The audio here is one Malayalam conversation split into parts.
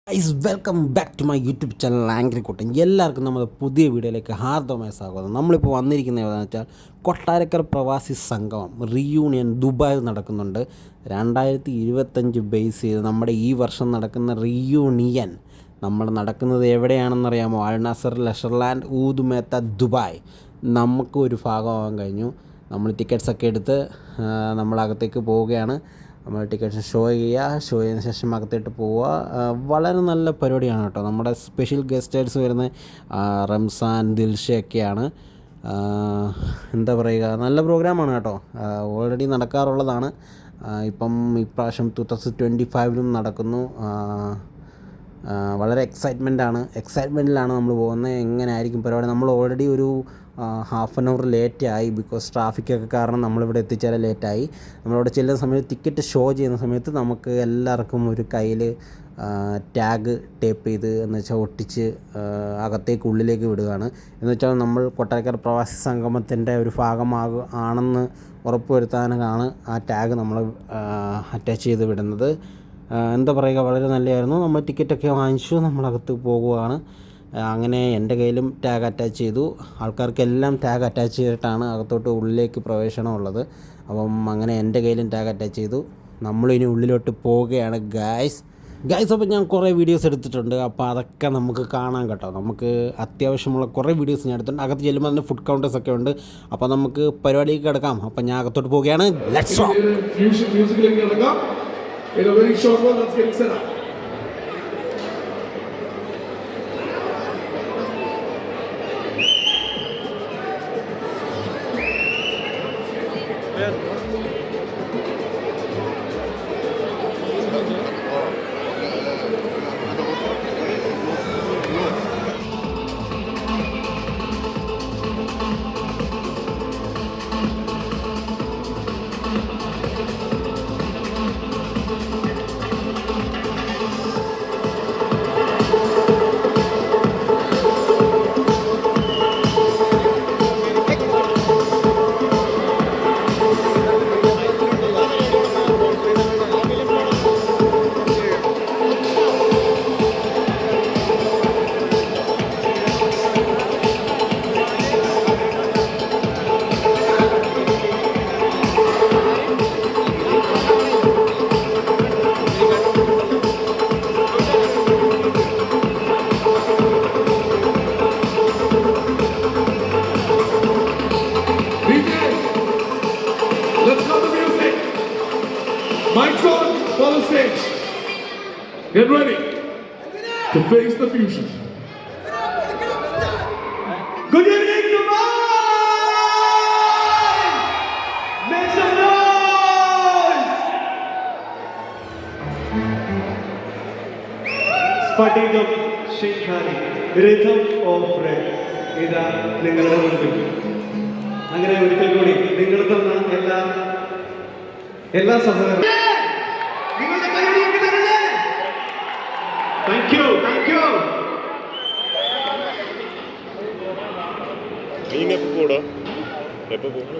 Guys welcome back to my YouTube channel angry Kuttan. എല്ലാവർക്കും നമ്മുടെ പുതിയ വീഡിയോയിലേക്ക് ഹാർദവമായ സ്വാഗതം. നമ്മളിപ്പോൾ വന്നിരിക്കുന്നത് ഏതാണെന്ന് വെച്ചാൽ കൊട്ടാരക്കര പ്രവാസി സംഗമം റീയൂണിയൻ ദുബായിൽ നടക്കുന്നുണ്ട്. 2025 ബേസ് ചെയ്ത് നമ്മുടെ ഈ വർഷം നടക്കുന്ന റീയൂണിയൻ നമ്മൾ നടക്കുന്നത് എവിടെയാണെന്നറിയാമോ? അൽ നസർ ലെഷർലാൻഡ് ഊദുമേത്ത ദുബായ്. നമുക്ക് ഒരു ഭാഗമാകാൻ കഴിഞ്ഞു. നമ്മൾ ടിക്കറ്റ്സൊക്കെ എടുത്ത് നമ്മളകത്തേക്ക് പോവുകയാണ്. നമ്മൾ ടിക്കറ്റ് ഷോ ചെയ്തതിന് ശേഷം അകത്തോട്ട് പോവുക. വളരെ നല്ല പരിപാടിയാണ് കേട്ടോ. നമ്മുടെ സ്പെഷ്യൽ ഗസ്റ്റേഴ്സ് വരുന്ന റംസാൻ ദിൽഷയൊക്കെയാണ്. എന്താ പറയുക, നല്ല പ്രോഗ്രാമാണ് കേട്ടോ. ഓൾറെഡി നടക്കാറുള്ളതാണ്. ഇപ്പം ഇപ്രാവശ്യം 2025 നടക്കുന്നു. വളരെ എക്സൈറ്റ്മെൻറ്റിലാണ് നമ്മൾ പോകുന്നത്. എങ്ങനെ ആയിരിക്കും പരിപാടി? നമ്മൾ ഓൾറെഡി ഒരു ഹാഫ് ആൻ അവർ ലേറ്റായി. ബിക്കോസ് ട്രാഫിക്കൊക്കെ കാരണം നമ്മളിവിടെ എത്തിച്ചേരാൻ ലേറ്റായി. നമ്മളവിടെ ചെല്ലുന്ന സമയത്ത് ടിക്കറ്റ് ഷോ ചെയ്യുന്ന സമയത്ത് നമുക്ക് എല്ലാവർക്കും ഒരു കയ്യിൽ ടാഗ് ടേപ്പ് ചെയ്ത് എന്ന് വെച്ചാൽ ഒട്ടിച്ച് ഉള്ളിലേക്ക് വിടുകയാണ്. എന്ന് വെച്ചാൽ നമ്മൾ കൊട്ടാരക്കര പ്രവാസി സംഗമത്തിൻ്റെ ഒരു ആണെന്ന് ഉറപ്പ് വരുത്താനാണ് ആ ടാഗ് നമ്മൾ അറ്റാച്ച് ചെയ്ത് വിടുന്നത്. എന്താ പറയുക, വളരെ നല്ലതായിരുന്നു. നമ്മൾ ടിക്കറ്റൊക്കെ വാങ്ങിച്ചു, നമ്മളകത്ത് പോകുകയാണ്. അങ്ങനെ എൻ്റെ കയ്യിലും ടാഗ് അറ്റാച്ച് ചെയ്തു. ആൾക്കാർക്കെല്ലാം ടാഗ് അറ്റാച്ച് ചെയ്തിട്ടാണ് അകത്തോട്ട് ഉള്ളിലേക്ക് പ്രവേശനമുള്ളത്. അപ്പം അങ്ങനെ എൻ്റെ കയ്യിലും ടാഗ് അറ്റാച്ച് ചെയ്തു. നമ്മളിനി ഉള്ളിലോട്ട് പോവുകയാണ് ഗായ്സ്. അപ്പോൾ ഞാൻ കുറേ വീഡിയോസ് എടുത്തിട്ടുണ്ട്. അപ്പോൾ അതൊക്കെ നമുക്ക് കാണാം കേട്ടോ. നമുക്ക് അത്യാവശ്യമുള്ള കുറേ വീഡിയോസ് ഞാൻ എടുത്തിട്ടുണ്ട്. അകത്ത് ചെല്ലുമ്പോൾ തന്നെ ഫുഡ് കൗണ്ടേഴ്സൊക്കെ ഉണ്ട്. അപ്പോൾ നമുക്ക് പരിപാടിക്ക് കിടക്കാം. അപ്പോൾ ഞാൻ അകത്തോട്ട് പോവുകയാണ്. Let's go. In a very short one, that's getting set up. Mic's on, follow stage. Get ready to face the fusion. Good evening, Dubai! Make some noise! Sphadikam Shikari rhythm of red ഇതാ നിങ്ങളുടെ മുൻപിൽ. അങ്ങനെ ഒരിക്കൽ കൂടി നിങ്ങൾ തന്ന എല്ലാ സഹകരണം താങ്ക് യു. നീ എപ്പോൾ പോടാ? എപ്പോൾ പോകും?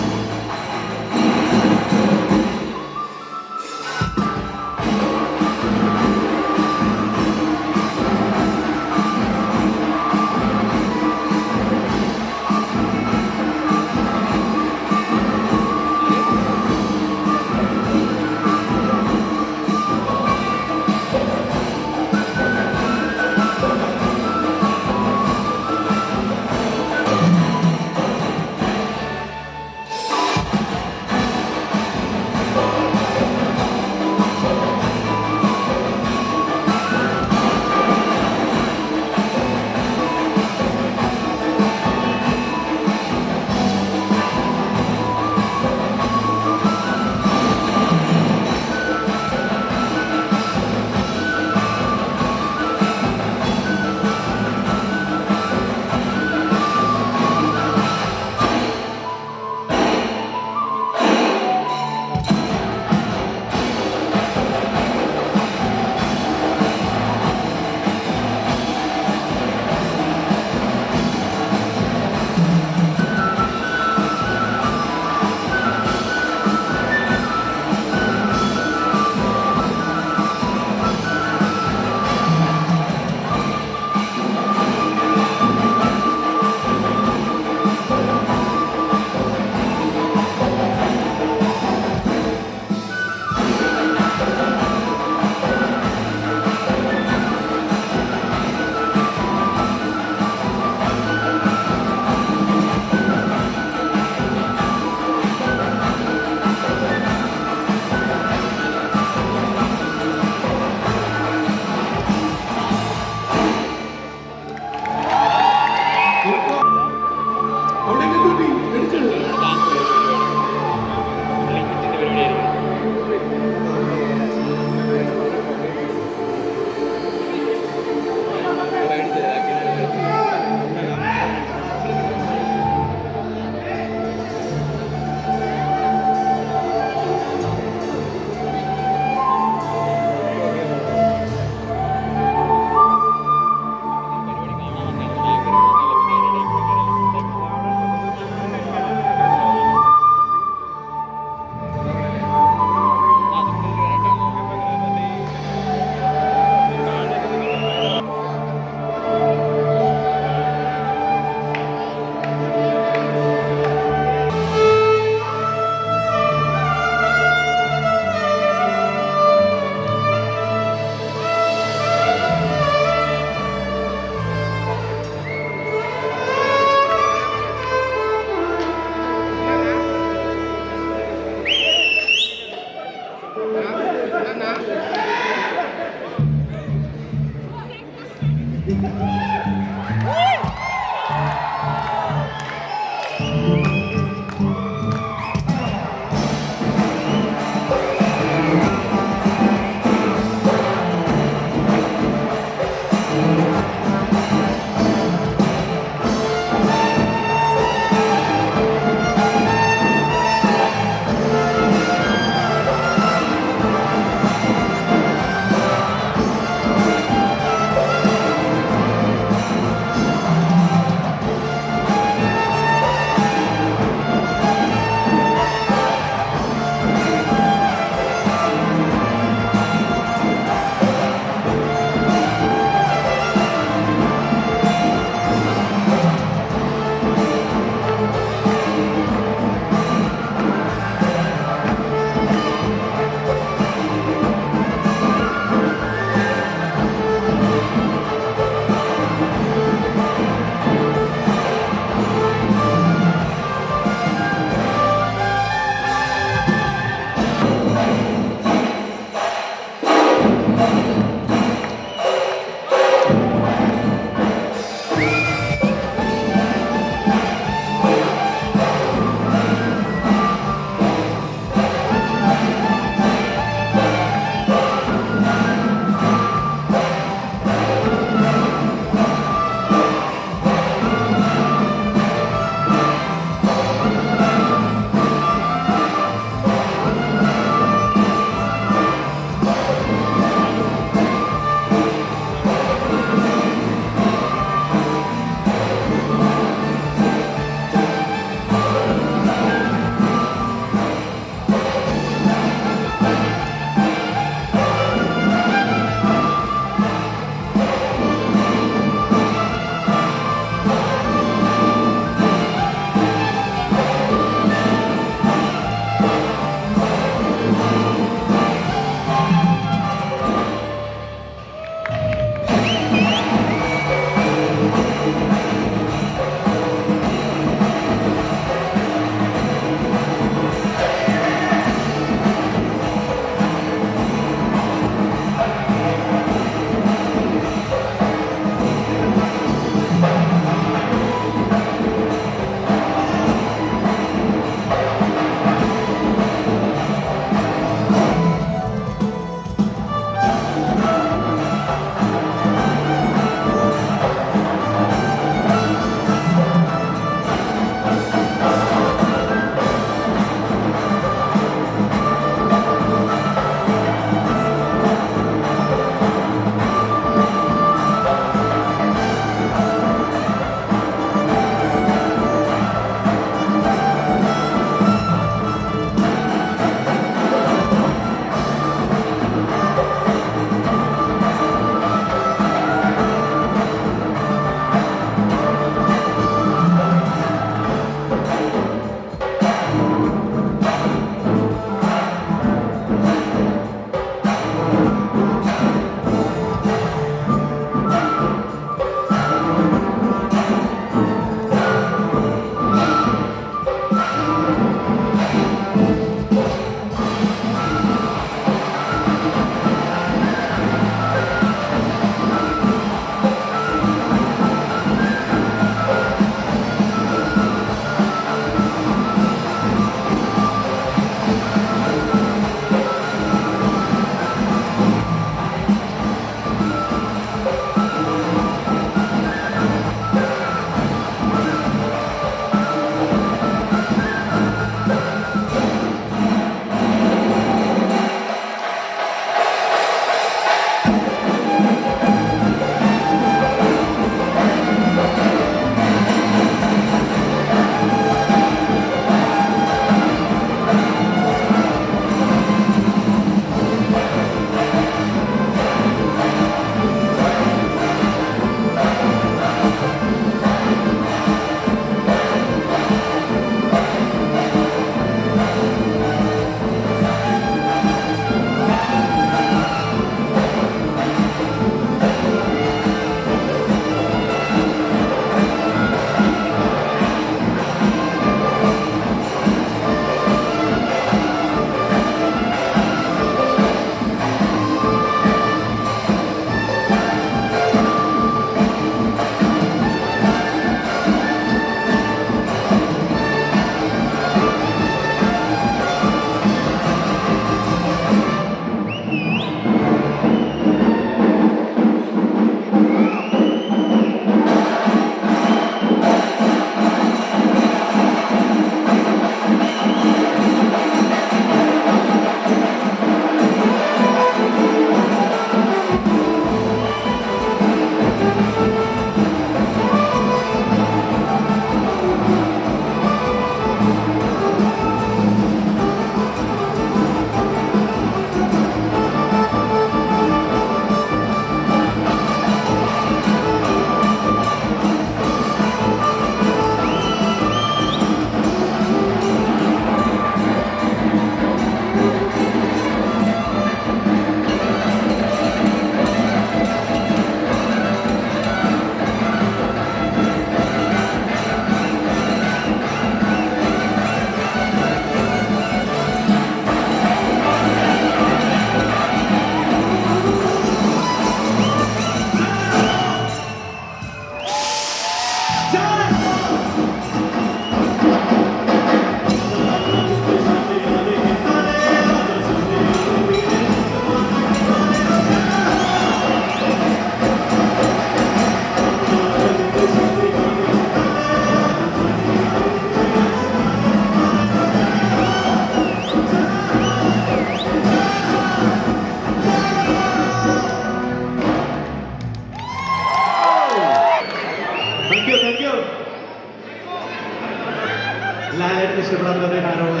ലാലേട്ടന് ഇഷ്ടപ്പെടാത്തത് ആരോട്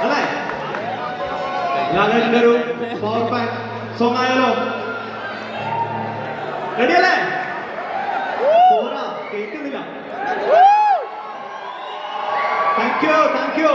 അല്ലേ? ലാലേട്ടൻ്റെ ഒരു പവർ ബാങ്ക് സോങ് ആയാലോ? റെഡിയല്ലേ? പോരാ, കേൾക്കുന്നില്ല. Thank you, thank U.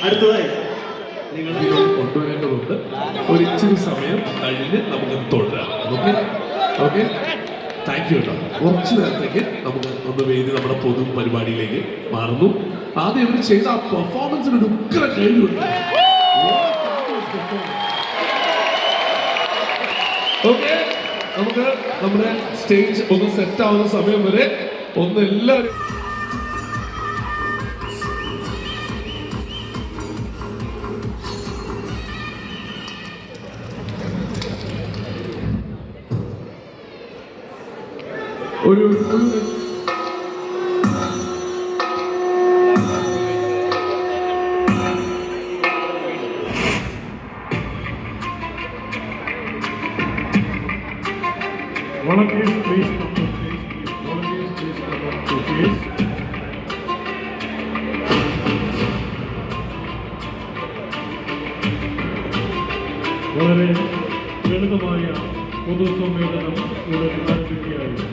അടുത്തതായി നിങ്ങൾ കൊണ്ടുവരേണ്ടതുണ്ട്. ഒരു ഇച്ചിരി സമയം കഴിഞ്ഞ് നമുക്കത് തുടരാം. ഓക്കെ ഓക്കെ, താങ്ക് യു കേട്ടോ. കുറച്ച് നേരത്തേക്ക് നമുക്ക് ഒന്ന് വേദി നമ്മുടെ പൊതു പരിപാടിയിലേക്ക് മാറുന്നു. ആദ്യം ഇവർ ചെയ്ത ആ പെർഫോമൻസിന് ഒരു ഉഗ്ര കഴിവുണ്ട്. ഓക്കെ, നമുക്ക് നമ്മുടെ സ്റ്റേജ് ഒന്ന് സെറ്റ് ആവുന്ന സമയം വരെ ഒന്ന് എല്ലാവരും ഒരു Volunteers, please come to stage, please. Volunteers, please come up to stage. വളരെ ലളിതമായ പൊതുസമ്മേളനം ഇവിടെ ആരംഭിക്കുകയായിരുന്നു.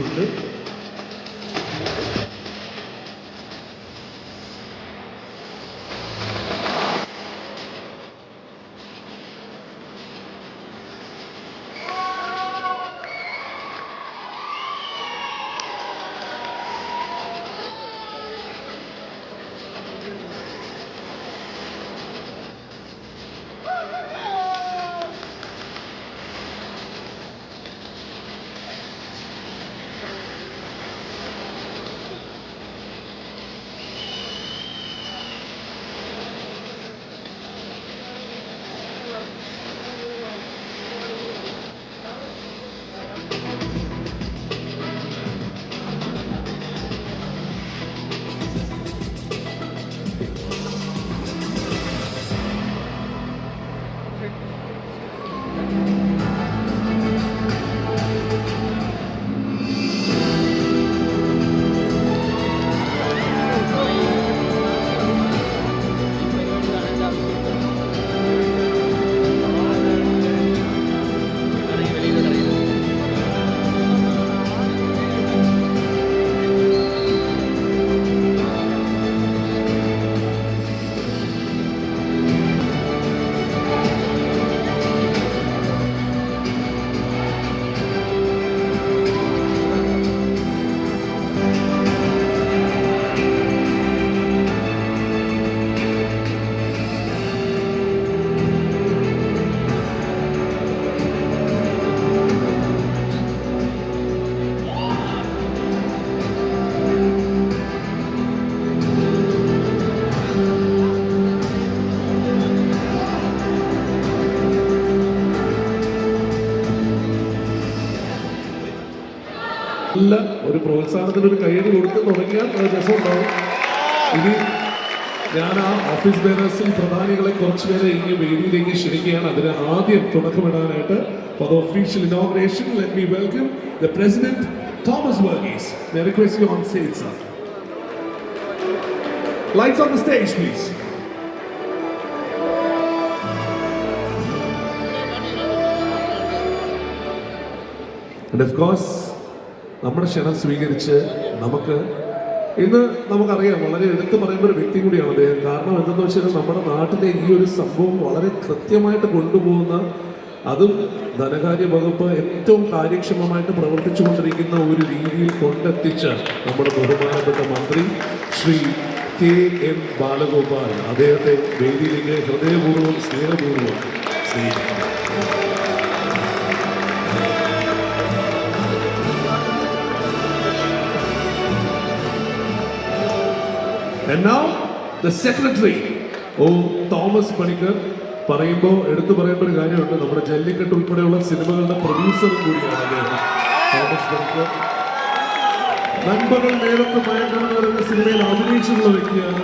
ഉണ്ട്. നല്ല ഒരു പ്രോത്സാഹനത്തിന് ഒരു കയ്യടി കൊടുത്ത് തുടങ്ങിയാൽ അത് രസമുണ്ടാവും. ഇനി ഞാൻ ആ ഓഫീസ് ബേറേഴ്സിൽ പ്രധാനികളെ കുറച്ചുപേരെ ഈ വേദിയിലേക്ക് ക്ഷണിക്കുകയാണ്. അതിന് ആദ്യം തുടക്കമിടാനായിട്ട് for the official inauguration, let me welcome the President Thomas Verghese. May I request you on stage, sir. Lights on the stage, please. And of course, നമ്മുടെ ക്ഷണം സ്വീകരിച്ച് നമുക്കറിയാം വളരെ എടുത്തു പറയുന്ന ഒരു വ്യക്തി കൂടിയാണ് അദ്ദേഹം. കാരണം എന്തെന്ന് വെച്ചാൽ നമ്മുടെ നാട്ടിലെ ഈ ഒരു സംഭവം വളരെ കൃത്യമായിട്ട് കൊണ്ടുപോകുന്ന, അതും ധനകാര്യ വകുപ്പ് ഏറ്റവും കാര്യക്ഷമമായിട്ട് പ്രവർത്തിച്ചു കൊണ്ടിരിക്കുന്ന ഒരു രീതിയിൽ കൊണ്ടെത്തിച്ച നമ്മുടെ ബഹുമാനപ്പെട്ട മന്ത്രി ശ്രീ KN ബാലഗോപാൽ, അദ്ദേഹത്തെ വേദിയിലേക്ക് ഹൃദയപൂർവ്വം സ്നേഹപൂർവ്വം സ്നേഹിക്കുന്നു. And now the secretary, Thomas Panicker. പറയുമ്പോൾ എടുത്തു പറയേണ്ട ഒരു കാര്യമുണ്ട്, നമ്മുടെ ജല്ലിക്കെട്ട് ഉൾപ്പെടെയുള്ള സിനിമകളുടെ പ്രൊഡ്യൂസറും കൂടിയാണ് അദ്ദേഹം. തോമസ് പണിക്കർ നൻപകൽ നേരത്ത് മയക്കണം എന്ന് പറയുന്ന സിനിമയിൽ അഭിനയിച്ചിട്ടുള്ള വ്യക്തിയാണ്.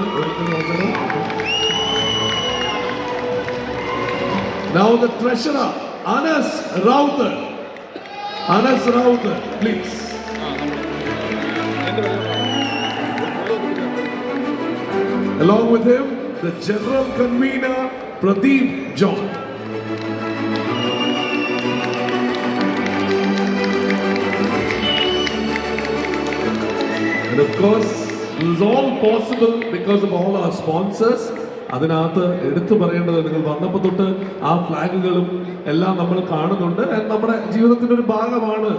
Now the treasurer, Anas Rauter. Anas Raut, please. Along with him, the General Convener, Pradeep John. And of course, this is all possible because of all our sponsors. അതിനകത്ത് എടുത്തു പറയേണ്ടത് നിങ്ങൾ വന്നപ്പോൾ തൊട്ട് ആ ഫ്ലാഗുകളും എല്ലാം നമ്മൾ കാണുന്നുണ്ട്. നമ്മുടെ ജീവിതത്തിന്റെ ഒരു ഭാഗമാണ്.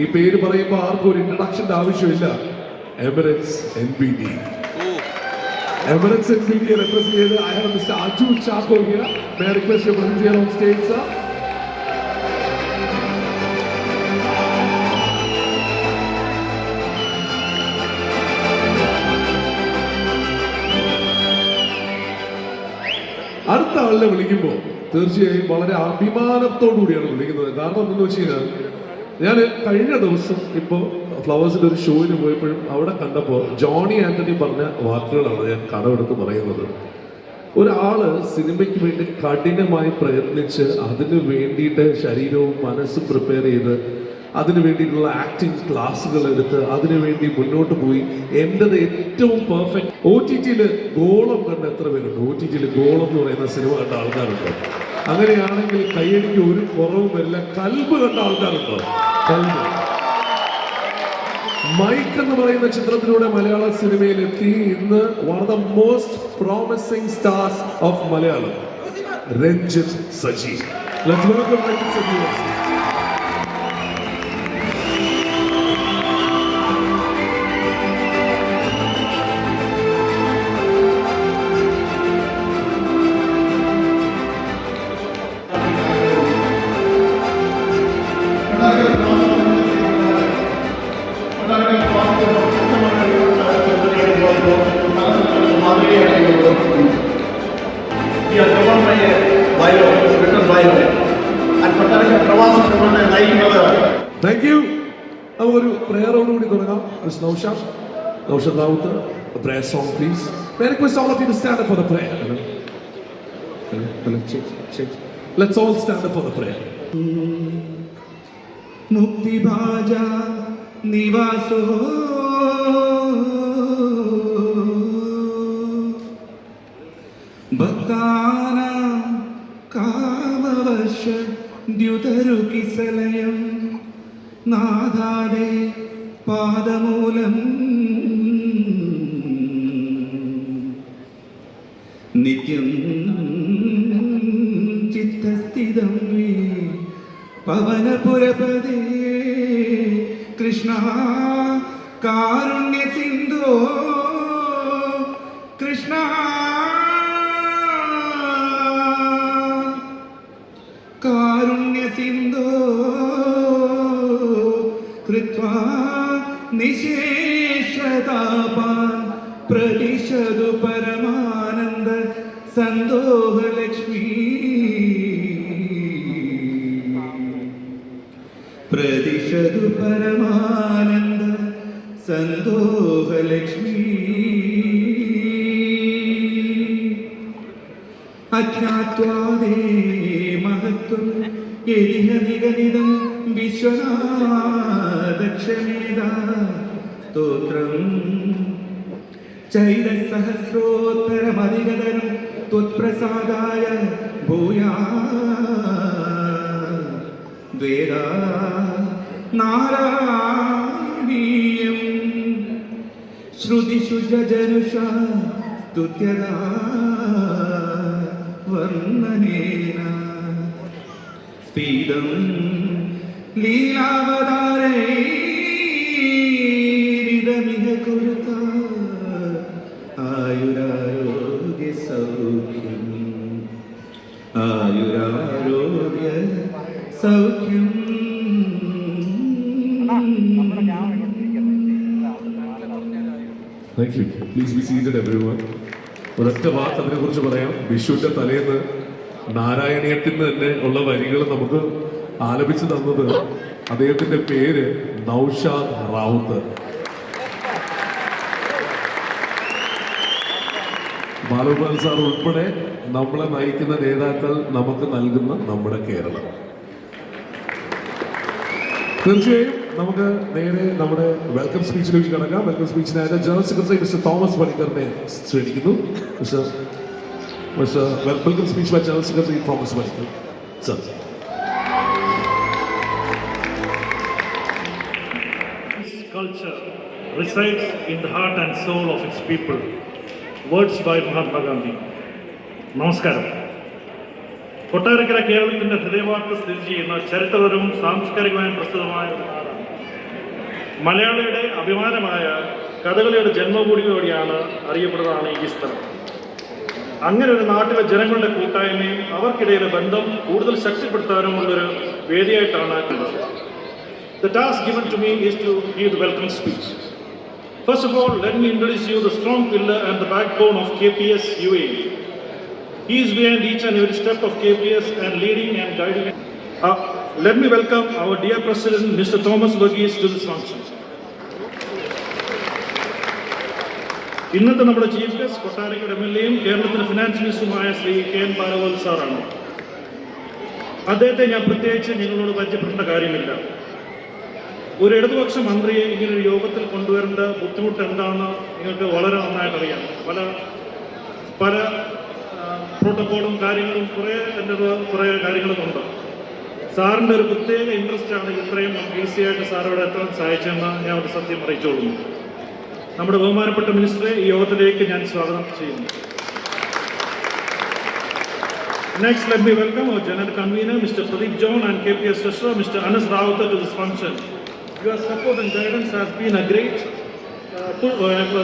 ഈ പേര് പറയുമ്പോൾ ആർക്കും ഒരു ഇൻട്രഡക്ഷന്റെ ആവശ്യമില്ല. Emirates NBD. Emirates NBD represented. I have Mr. Aju Chako here. May I request your presence here on stage, sir? അടുത്ത ആളിനെ വിളിക്കുമ്പോൾ തീർച്ചയായും വളരെ അഭിമാനത്തോടു കൂടിയാണ് വിളിക്കുന്നത്. കാരണം എന്തെന്ന് വെച്ച് കഴിഞ്ഞാൽ ഞാൻ കഴിഞ്ഞ ദിവസം ഇപ്പോൾ ഫ്ലവേഴ്സിൻ്റെ ഒരു ഷോയിന് പോയപ്പോഴും അവിടെ കണ്ടപ്പോൾ ജോണി ആന്റണി പറഞ്ഞ വാക്കുകളാണ് ഞാൻ കടമെടുത്ത് പറയുന്നത്. ഒരാള് സിനിമയ്ക്ക് വേണ്ടി കഠിനമായി പ്രയത്നിച്ച് അതിന് വേണ്ടിയിട്ട് ശരീരവും മനസ്സും പ്രിപ്പയർ ചെയ്ത് അതിനു വേണ്ടിയിട്ടുള്ള ആക്ടിങ് ക്ലാസ്സുകൾ എടുത്ത് അതിനു വേണ്ടി മുന്നോട്ട് പോയി എൻ്റെത് ഏറ്റവും പെർഫെക്റ്റ്. OTT-യിൽ ഗോളം കണ്ട എത്ര പേരുണ്ട്? OTT-യിൽ ഗോളം എന്ന് പറയുന്ന സിനിമ കണ്ട ആൾക്കാരുണ്ട്. അങ്ങനെയാണെങ്കിൽ കയ്യടിക്ക് ഒരു കുറവും വരില്ല. കൽബ് കണ്ട ആൾക്കാരുണ്ടോ? കൽബ്. മൈക്ക് എന്ന് പറയുന്ന ചിത്രത്തിലൂടെ മലയാള സിനിമയിൽ എത്തി ഇന്ന് one of the most promising stars of Malayalam, Ranjith Saji. Let's welcome Ranjith Saji. Thank you. നമുക്കൊരു പ്രയറോടുകൂടി തുടങ്ങാം. Mr. Naushad Raut, a prayer song please. May I request all of you to stand up for the prayer. Check. Let's all stand up for the prayer. Mukti Bhaja Nivaso Bhaktana Kamavasha Dyutaru Kisalayam Nadhade Padamulam Nityam Chittastidam Pavanapurapade Krishna Karunya Sindhu Krishna Karunya Sindhu Kritva Nisheshatapan Pradishadu Paramananda Sandoha Lakshmi Pradishadu Paramananda Sandoha Lakshmi Ajnatvade Mahatvam Yediha Niganidam Vishwanadakshmeda Stotram Chaira Sahasrottara Madhigadaram Tutprasadaya Bhuya Veda Narayam Shrutishu Jajanusha Stutyada Varnanena Speedam Leelavadare Ridamiha Kurta Ayurarogya Saukyam Ayurarogya Saukyam. Thank you. Please be seated everyone. ഒരൊറ്റ വാക്ക് അതിനെ കുറിച്ച് പറയാം. വിഷുവിന്റെ തലേന്ന് നാരായണീയത്തിന് തന്നെ ഉള്ള വരികൾ നമുക്ക് ആലപിച്ചു തന്നത് അദ്ദേഹത്തിന്റെ പേര് നൗഷാദ് റാവുത്ത്. ബാലഗോപാൽ സാർ ഉൾപ്പെടെ നമ്മളെ നയിക്കുന്ന നേതാക്കൾ നമുക്ക് നൽകുന്ന നമ്മുടെ കേരളം. തീർച്ചയായും നമുക്ക് നേരെ നമ്മുടെ വെൽക്കം സ്പീച്ചിലേക്ക് കടക്കാം. വെൽക്കം സ്പീച്ചിനായിട്ട് ജനറൽ സെക്രട്ടറി മിസ്റ്റർ തോമസ് പണിക്കറിനെ ക്ഷണിക്കുന്നു. Welcome speech by general secretary Thomas Panicker sir. Culture resides in the heart and soul of its people. Words by Mahatma Gandhi. നമസ്കാരം. കൊട്ടാരക്കര കേരളത്തിന്റെ ഹൃദയഭാഗത്ത് സ്ഥിതി ചെയ്യുന്ന ചരിത്രപരവും സാംസ്കാരികമായും പ്രസിദ്ധമായ ഒരു നാടാണ്. മലയാളിയുടെ അഭിമാനമായ കഥകളിയുടെ ജന്മഭൂമിയോടെയാണ് അറിയപ്പെടുന്നതാണ് ഈ സ്ഥലം. അങ്ങനെ ഒരു നാട്ടിലെ ജനങ്ങളുടെ കൂട്ടായ്മയും അവർക്കിടയിലെ ബന്ധം കൂടുതൽ ശക്തിപ്പെടുത്താനുമുള്ളൊരു വേദിയായിട്ടാണ് കണ്ടത്. The task given to me is to give the welcome speech. First of all, let me introduce you the strong pillar and the backbone of KPS UAE. He is behind each and every step of KPS and leading and guiding. Let me welcome our dear President, Mr. Thomas Verghese, to this function. ഇന്നത്തെ നമ്മുടെ ചീഫ് ഗസ്റ്റ് കൊട്ടാരക്കര MLA-യും കേരളത്തിലെ ഫിനാൻസ് മിനിസ്റ്ററുമായ ശ്രീ KN ബാലഗോപാൽ സാറാണ്. അദ്ദേഹത്തെ ഞാൻ പ്രത്യേകിച്ച് നിങ്ങളോട് പരിചയപ്പെടേണ്ട കാര്യമില്ല. ഒരു ഇടതുപക്ഷ മന്ത്രിയെ ഇങ്ങനെ ഒരു യോഗത്തിൽ കൊണ്ടുവരേണ്ട ബുദ്ധിമുട്ട് എന്താണെന്ന് നിങ്ങൾക്ക് വളരെ നന്നായിട്ട് അറിയാം. പല പ്രോട്ടോക്കോളും കാര്യങ്ങളും കുറേ കാര്യങ്ങളും ഉണ്ട്. സാറിൻ്റെ ഒരു പ്രത്യേക ഇൻട്രസ്റ്റാണ് ഇത്രയും ഈസി ആയിട്ട് സാറോട് എത്താൻ സഹായിച്ചതെന്ന് ഞാൻ ഒരു സത്യം അറിയിച്ചോളുന്നു. നമ്മുടെ ബഹുമാനപ്പെട്ട മിനിസ്റ്ററെ ഈ യോഗത്തിലേക്ക് ഞാൻ സ്വാഗതം ചെയ്യുന്നു. Next, let me welcome our General Convener, Mr. Pradeep John, and KPS Treasurer, Mr. Anas Rawat, to this function. Your support and guidance has been a great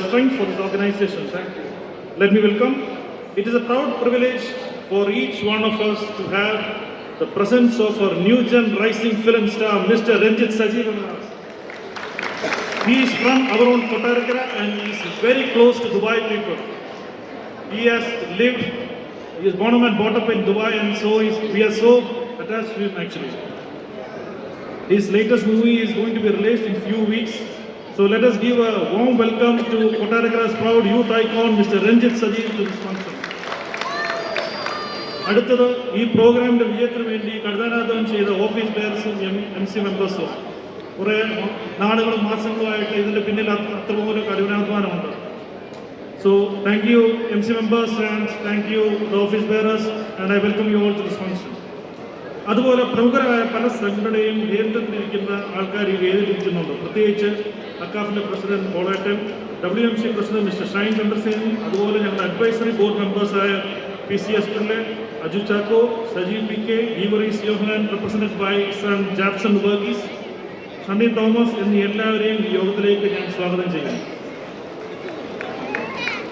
strength for this organization. Thank you. Let me welcome. It is a proud privilege for each one of us to have the presence of our new gen rising film star, Mr. Ranjit Sajeev. He is from our own Kottarakara and he is very close to Dubai people. He is born and brought up in Dubai, and so we are so attached to him actually. His latest movie is going to be released in few weeks. So let us give a warm welcome to Kottarakara's proud youth icon, Mr. Ranjit Sajeev, to this function. അടുത്തത് ഈ പ്രോഗ്രാമിൻ്റെ വിജയത്തിന് വേണ്ടി കഠിനാധ്വാനം ചെയ്ത ഓഫീസ് ബെയർസും MC മെമ്പേഴ്സും കുറേ നാളുകളും മാസങ്ങളുമായിട്ട് ഇതിൻ്റെ പിന്നിൽ അത്രപോലെ കഠിനാധ്വാനമുണ്ട്. So thank you MC members and thank you the office bearers, and I welcome you all to this function. അതുപോലെ പ്രമുഖരായ പല സംഘടനയും കേന്ദ്രത്തിലിരിക്കുന്ന ആൾക്കാർ ഈ വേദിയിലിരിക്കുന്നുണ്ട്. പ്രത്യേകിച്ച് അക്കാഫിൻ്റെ പ്രസിഡന്റ് പോളേട്ടൻ, WMC president mister Shine Chandrasen, അതുപോലെ ഞങ്ങളുടെ അഡ്വൈസറി ബോർഡ് മെമ്പേഴ്സായ PC S Pillai, Aju Chacko, Sajeev PK, Evarees Yohannan, represented by son Jackson Varghese, Sunny Thomas എന്നീ എല്ലാവരെയും ഈ യോഗത്തിലേക്ക് ഞാൻ സ്വാഗതം ചെയ്യുന്നു.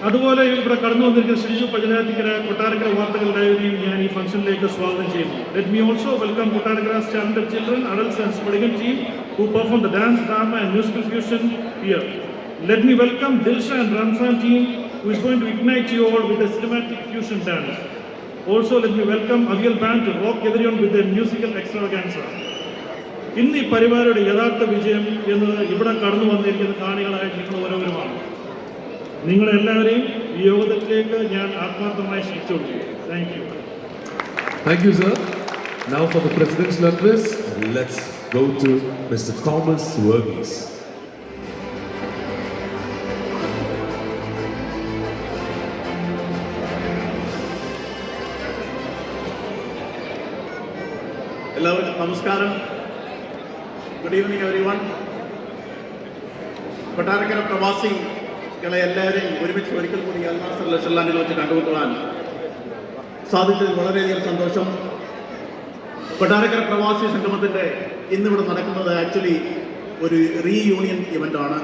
അതുപോലെ ഇവിടെ കടന്നു വന്നിരിക്കുന്ന ശ്രീജു പജനാത്തിക്കര കൊട്ടാരക്കര വാർത്തകൾ ലൈവിനെയും ഞാൻ ഈ ഫംഗ്ഷനിലേക്ക് സ്വാഗതം ചെയ്യുന്നു. Let me also welcome Kottarakara's talented children, adults and Spadigan team who perform the dance, drama and musical fusion here. Let me welcome Dilsha and Ramzan team who is going to ignite you all with a cinematic fusion dance. Also let me welcome Avial band to rock everyone with their musical extravaganza. ഇന്ന് ഈ പരിപാടിയുടെ യഥാർത്ഥ വിജയം എന്നത് ഇവിടെ കടന്നു വന്നിരിക്കുന്ന കാണികളായ നിങ്ങൾ ഓരോരുമാണ്. നിങ്ങളെല്ലാവരെയും ഈ യോഗത്തിലേക്ക് ഞാൻ ആത്മാർത്ഥമായി ക്ഷണിച്ചുകൊള്ളു. Thank you. Thank you, sir. Now for the presidential address, let's go to Mr. Thomas Verghese. എല്ലാവർക്കും നമസ്കാരം. Good evening everyone. കൊട്ടാരക്കര പ്രവാസികളെ എല്ലാവരെയും ഒരുമിച്ച് ഒരിക്കൽ കൂടി അൽനാസർ ലഷല്ലാനിൽ വെച്ച് കണ്ടുമുട്ടുവാൻ സാധിച്ചതിൽ വളരെയധികം സന്തോഷം. കൊട്ടാരക്കര പ്രവാസി സംഗമത്തിൻ്റെ ഇന്നിവിടെ നടക്കുന്നത് ആക്ച്വലി ഒരു റീയൂണിയൻ ഇവൻ്റാണ്.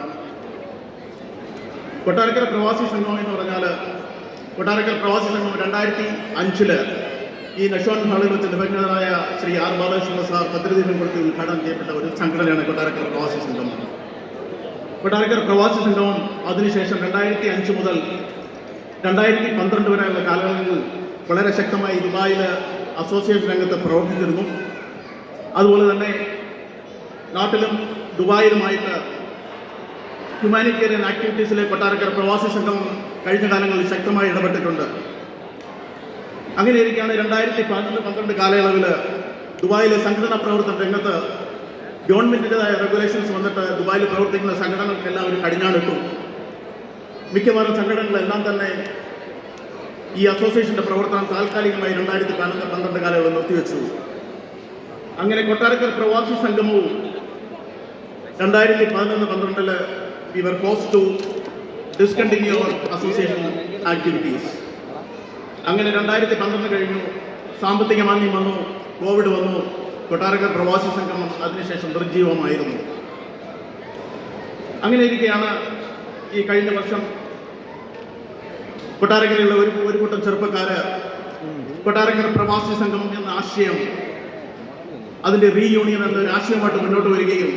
കൊട്ടാരക്കര പ്രവാസി സംഗമം എന്ന് പറഞ്ഞാൽ കൊട്ടാരക്കര പ്രവാസി സംഗമം 2005 ഈ നഷോൺ ഹാളിൽ വെച്ച് ദിവംഗതനായ ശ്രീ R. ബാലകൃഷ്ണ സാർ പത്രികയും കൊടുത്ത് ഉദ്ഘാടനം ചെയ്യപ്പെട്ട ഒരു സംഘടനയാണ് കൊട്ടാരക്കര പ്രവാസി സംഗമം. കൊട്ടാരക്കര പ്രവാസി സംഗമം അതിനുശേഷം 2005 മുതൽ 2012 വരെയുള്ള കാലയളവിൽ വളരെ ശക്തമായി ദുബായിൽ അസോസിയേഷൻ രംഗത്ത് പ്രവർത്തിച്ചിരുന്നു. അതുപോലെ തന്നെ നാട്ടിലും ദുബായിലുമായിട്ട് ഹ്യൂമാനിറ്റേറിയൻ ആക്ടിവിറ്റീസിലെ കൊട്ടാരക്കര പ്രവാസി സംഘം കഴിഞ്ഞ കാലങ്ങളിൽ ശക്തമായി ഇടപെട്ടിട്ടുണ്ട്. അങ്ങനെയിരിക്കുകയാണ് 2012 കാലയളവിൽ ദുബായിലെ സംഘടനാ പ്രവർത്തന രംഗത്ത് ഗവൺമെൻറ്റിൻ്റെതായ റെഗുലേഷൻസ് വന്നിട്ട് ദുബായിൽ പ്രവർത്തിക്കുന്ന സംഘടനകൾക്കെല്ലാം ഒരു കടിഞ്ഞാണിട്ടു. മിക്കവാറും സംഘടനകളെല്ലാം തന്നെ ഈ അസോസിയേഷൻ്റെ പ്രവർത്തനം താൽക്കാലികമായി 2012 കാലങ്ങളിൽ നിർത്തിവെച്ചു. അങ്ങനെ കൊട്ടാരക്കര പ്രവാസി സംഗമവും 2011-12 we were forced to discontinue our association activities. അങ്ങനെ 2012 കഴിഞ്ഞു, സാമ്പത്തിക മാന്ദ്യം വന്നു, കോവിഡ് വന്നു, കൊട്ടാരക്കര പ്രവാസി സംഗമം അതിനുശേഷം നിർജ്ജീവമായിരുന്നു. അങ്ങനെ ഇരിക്കെയാണ് ഈ കഴിഞ്ഞ വർഷം കൊട്ടാരക്കരയിലുള്ള ഒരു കൂട്ടം ചെറുപ്പക്കാര് കൊട്ടാരക്കര പ്രവാസി സംഗമം എന്ന ആശയം, അതിന്റെ റീയൂണിയൻ എന്നൊരു ആശയമായിട്ട് മുന്നോട്ട് വരികയും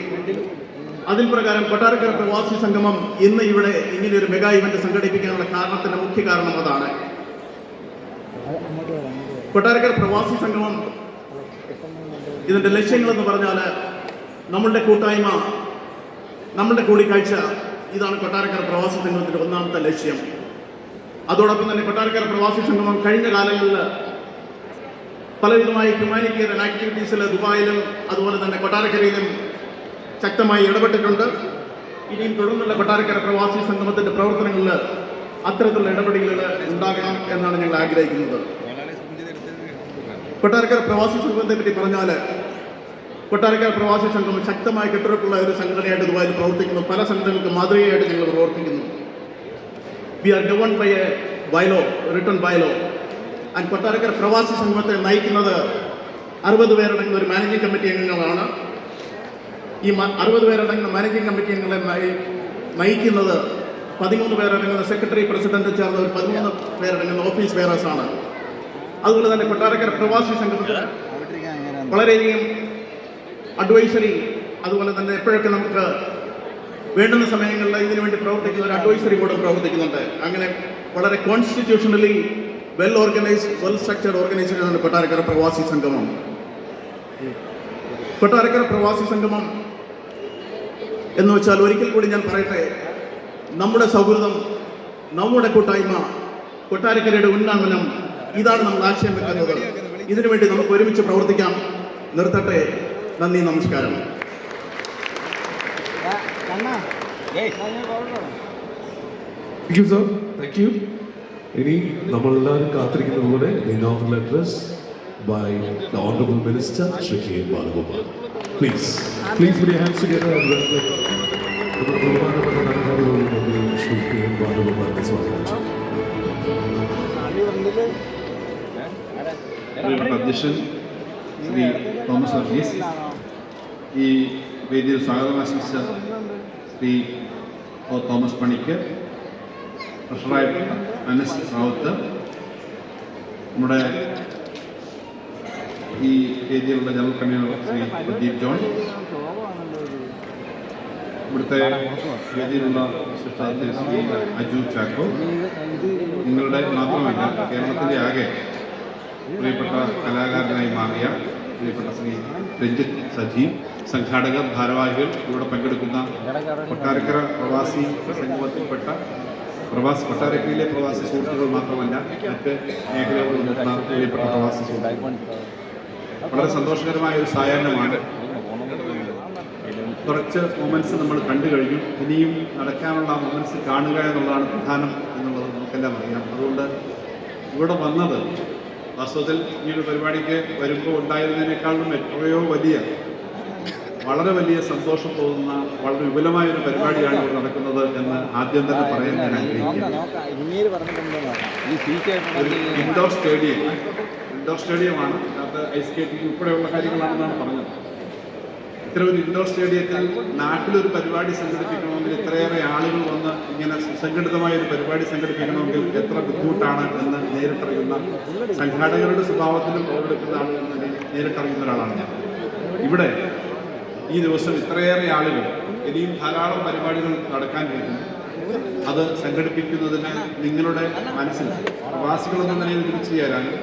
അതിൽ പ്രകാരം കൊട്ടാരക്കര പ്രവാസി സംഗമം ഇന്ന് ഇവിടെ ഇങ്ങനെ ഒരു മെഗാ ഇവന്റ് സംഘടിപ്പിക്കാനുള്ള കാരണത്തിന്റെ മുഖ്യ കാരണം അതാണ്. കൊട്ടാരക്കര പ്രവാസി സംഗമം ഇതിന്റെ ലക്ഷ്യങ്ങളെന്ന് പറഞ്ഞാൽ നമ്മളുടെ കൂട്ടായ്മ, നമ്മളുടെ കൂടിക്കാഴ്ച, ഇതാണ് കൊട്ടാരക്കര പ്രവാസി സംഗമത്തിന്റെ ഒന്നാമത്തെ ലക്ഷ്യം. അതോടൊപ്പം തന്നെ കൊട്ടാരക്കര പ്രവാസി സംഗമം കഴിഞ്ഞ കാലങ്ങളിൽ പലവിധമായ ഹ്യൂമാനിറ്റേറിയൻ ആക്ടിവിറ്റീസിൽ ദുബായിലും അതുപോലെ തന്നെ കൊട്ടാരക്കരയിലും ശക്തമായി ഇടപെട്ടിട്ടുണ്ട്. ഇനിയും തുടർന്നുള്ള കൊട്ടാരക്കര പ്രവാസി സംഗമത്തിന്റെ പ്രവർത്തനങ്ങളിൽ അത്തരത്തിലുള്ള ഇടപെടലുകൾ ഉണ്ടാകണം എന്നാണ് ഞങ്ങൾ ആഗ്രഹിക്കുന്നത്. കൊട്ടാരക്കര പ്രവാസി സംഗമത്തെ പറ്റി പറഞ്ഞാൽ കൊട്ടാരക്കര പ്രവാസി സംഗമം ശക്തമായ കെട്ടുറപ്പുള്ള ഒരു സംഘടനയായിട്ട് ദുബായിൽ പ്രവർത്തിക്കുന്നു. പല സംഘടനകൾക്ക് മാതൃകയായിട്ട് ഞങ്ങൾ പ്രവർത്തിക്കുന്നു. We are governed by a bylaw, written bylaw. And Kottarakkara പ്രവാസി സംഘത്തെ നയിക്കുന്നത് 60 പേരടങ്ങുന്ന ഒരു മാനേജിംഗ് കമ്മിറ്റി അംഗങ്ങളാണ്. ഈ 60 പേരടങ്ങുന്ന മാനേജിംഗ് കമ്മിറ്റി അംഗങ്ങളെ നയിക്കുന്നത് 13 പേരടങ്ങുന്ന സെക്രട്ടറി പ്രസിഡന്റ് ചേർന്ന ഒരു 13 പേരടങ്ങുന്ന ഓഫീസ് ബെയറേഴ്സ് ആണ്. അതുപോലെ തന്നെ കൊട്ടാരക്കര പ്രവാസി സംഘത്തിന് വളരെയധികം അഡ്വൈസറി, അതുപോലെ തന്നെ എപ്പോഴൊക്കെ നമുക്ക് വേണ്ടുന്ന സമയങ്ങളിൽ ഇതിനു വേണ്ടി പ്രവർത്തിക്കുന്ന ഒരു അഡ്വൈസറി ബോർഡ് പ്രവർത്തിക്കുന്നുണ്ട്. അങ്ങനെ വളരെ constitutionally well organised, well structured ഓർഗനൈസേഷനാണ് കൊട്ടാരക്കര പ്രവാസി സംഗമം. കൊട്ടാരക്കര പ്രവാസി സംഗമം എന്ന് വെച്ചാൽ, ഒരിക്കൽ കൂടി ഞാൻ പറയട്ടെ, നമ്മുടെ സൗഹൃദം, നമ്മുടെ കൂട്ടായ്മ, കൊട്ടാരക്കരയുടെ ഉന്നമനം, ഇതാണ് നമ്മൾ ആശയം വെക്കുന്നത്. ഇതിനുവേണ്ടി നമുക്ക് ഒരുമിച്ച് പ്രവർത്തിക്കാം. നിർത്തട്ടെ. നന്ദി, നമസ്കാരം. Thank you, sir. Thank you. ഇനി നമ്മളെല്ലാവരും കാത്തിരിക്കുന്ന പോലെ the inaugural address by the Honorable Minister Shri K. Balagopal. Please put your hands together and welcome നമ്മുടെ ബഹുമാനപ്പെട്ട ധനകാര്യമന്ത്രി ശ്രീ K. Balagopal സ്വാഗതം. അധ്യക്ഷൻ ശ്രീ തോമസ് വർഗീസ്, ഈ വേദിയിൽ സ്വാഗതം ആശംസിച്ച ശ്രീ ഒ. തോമസ് പണിക്ക്, ട്രഷററായ അനസ് റാവുത്ത്, നമ്മുടെ ഈ വേദിയിലുള്ള general convener Shri Pradeep John, ഇവിടുത്തെ വേദിയിലുള്ള വിശിഷ്ടാതിഥി ശ്രീ അജു ചാക്കോ, നിങ്ങളുടെ മാത്രമല്ല കേരളത്തിൻ്റെ ആകെ പ്രിയപ്പെട്ട കലാകാരനായി മാറിയ പ്രിയപ്പെട്ട ശ്രീ രഞ്ജിത്ത് സജീവ്, സംഘാടകർ, ഭാരവാഹികൾ, ഇവിടെ പങ്കെടുക്കുന്ന കൊട്ടാരക്കര പ്രവാസി സംഗമത്തിൽപ്പെട്ട കൊട്ടാരക്കരയിലെ പ്രവാസി സുഹൃത്തുക്കൾ മാത്രമല്ല മറ്റ് മേഖലകളിൽ നിൽക്കുന്ന പ്രിയപ്പെട്ട പ്രവാസി സുഹൃത്തുക്കൾ, വളരെ സന്തോഷകരമായ ഒരു സായാഹ്നമാണ്. കുറച്ച് മൊമെൻറ്റ്സ് നമ്മൾ കണ്ടു കഴിഞ്ഞു. ഇനിയും നടക്കാനുള്ള മൊമെൻറ്റ്സ് കാണുക എന്നുള്ളതാണ് പ്രധാനം എന്നുള്ളത് നമുക്കെല്ലാം അറിയാം. അതുകൊണ്ട് ഇവിടെ വന്നത് വാസ്തവത്തിൽ ഈ ഒരു പരിപാടിക്ക് വരുമ്പോൾ ഉണ്ടായിരുന്നതിനേക്കാളും എത്രയോ വളരെ വലിയ സന്തോഷം തോന്നുന്ന വളരെ വിപുലമായൊരു പരിപാടിയാണ് ഇവിടെ നടക്കുന്നത് എന്ന് ആദ്യം തന്നെ പറയാൻ ഞാൻ ആഗ്രഹിക്കുന്നു. ഒരു ഇൻഡോർ സ്റ്റേഡിയമാണ്, അതിനകത്ത് ഐസ് സ്കേറ്റിംഗ് ഉൾപ്പെടെയുള്ള കാര്യങ്ങളാണെന്നാണ് പറഞ്ഞത്. ഇത്തരം ഒരു ഇൻഡോർ സ്റ്റേഡിയത്തിൽ നാട്ടിലൊരു പരിപാടി സംഘടിപ്പിക്കണമെങ്കിൽ ഇത്രയേറെ ആളുകൾ വന്ന് ഇങ്ങനെ സുസംഘടിതമായ ഒരു പരിപാടി സംഘടിപ്പിക്കണമെങ്കിൽ എത്ര ബുദ്ധിമുട്ടാണ് എന്ന് നേരിട്ടറിയുന്ന, സംഘാടകരുടെ സ്വഭാവത്തിലും പങ്കെടുക്കുന്ന ആളുകൾ നേരിട്ടറിയുന്ന ഒരാളാണ് ഞാൻ. ഇവിടെ ഈ ദിവസം ഇത്രയേറെ ആളുകൾ, ഇനിയും ധാരാളം പരിപാടികൾ നടക്കാനിരിക്കുന്നു. അത് സംഘടിപ്പിക്കുന്നതിന് നിങ്ങളുടെ മനസ്സിൽ പ്രവാസികളെന്ന നിലയിൽ തിരിച്ചു ചേരാനും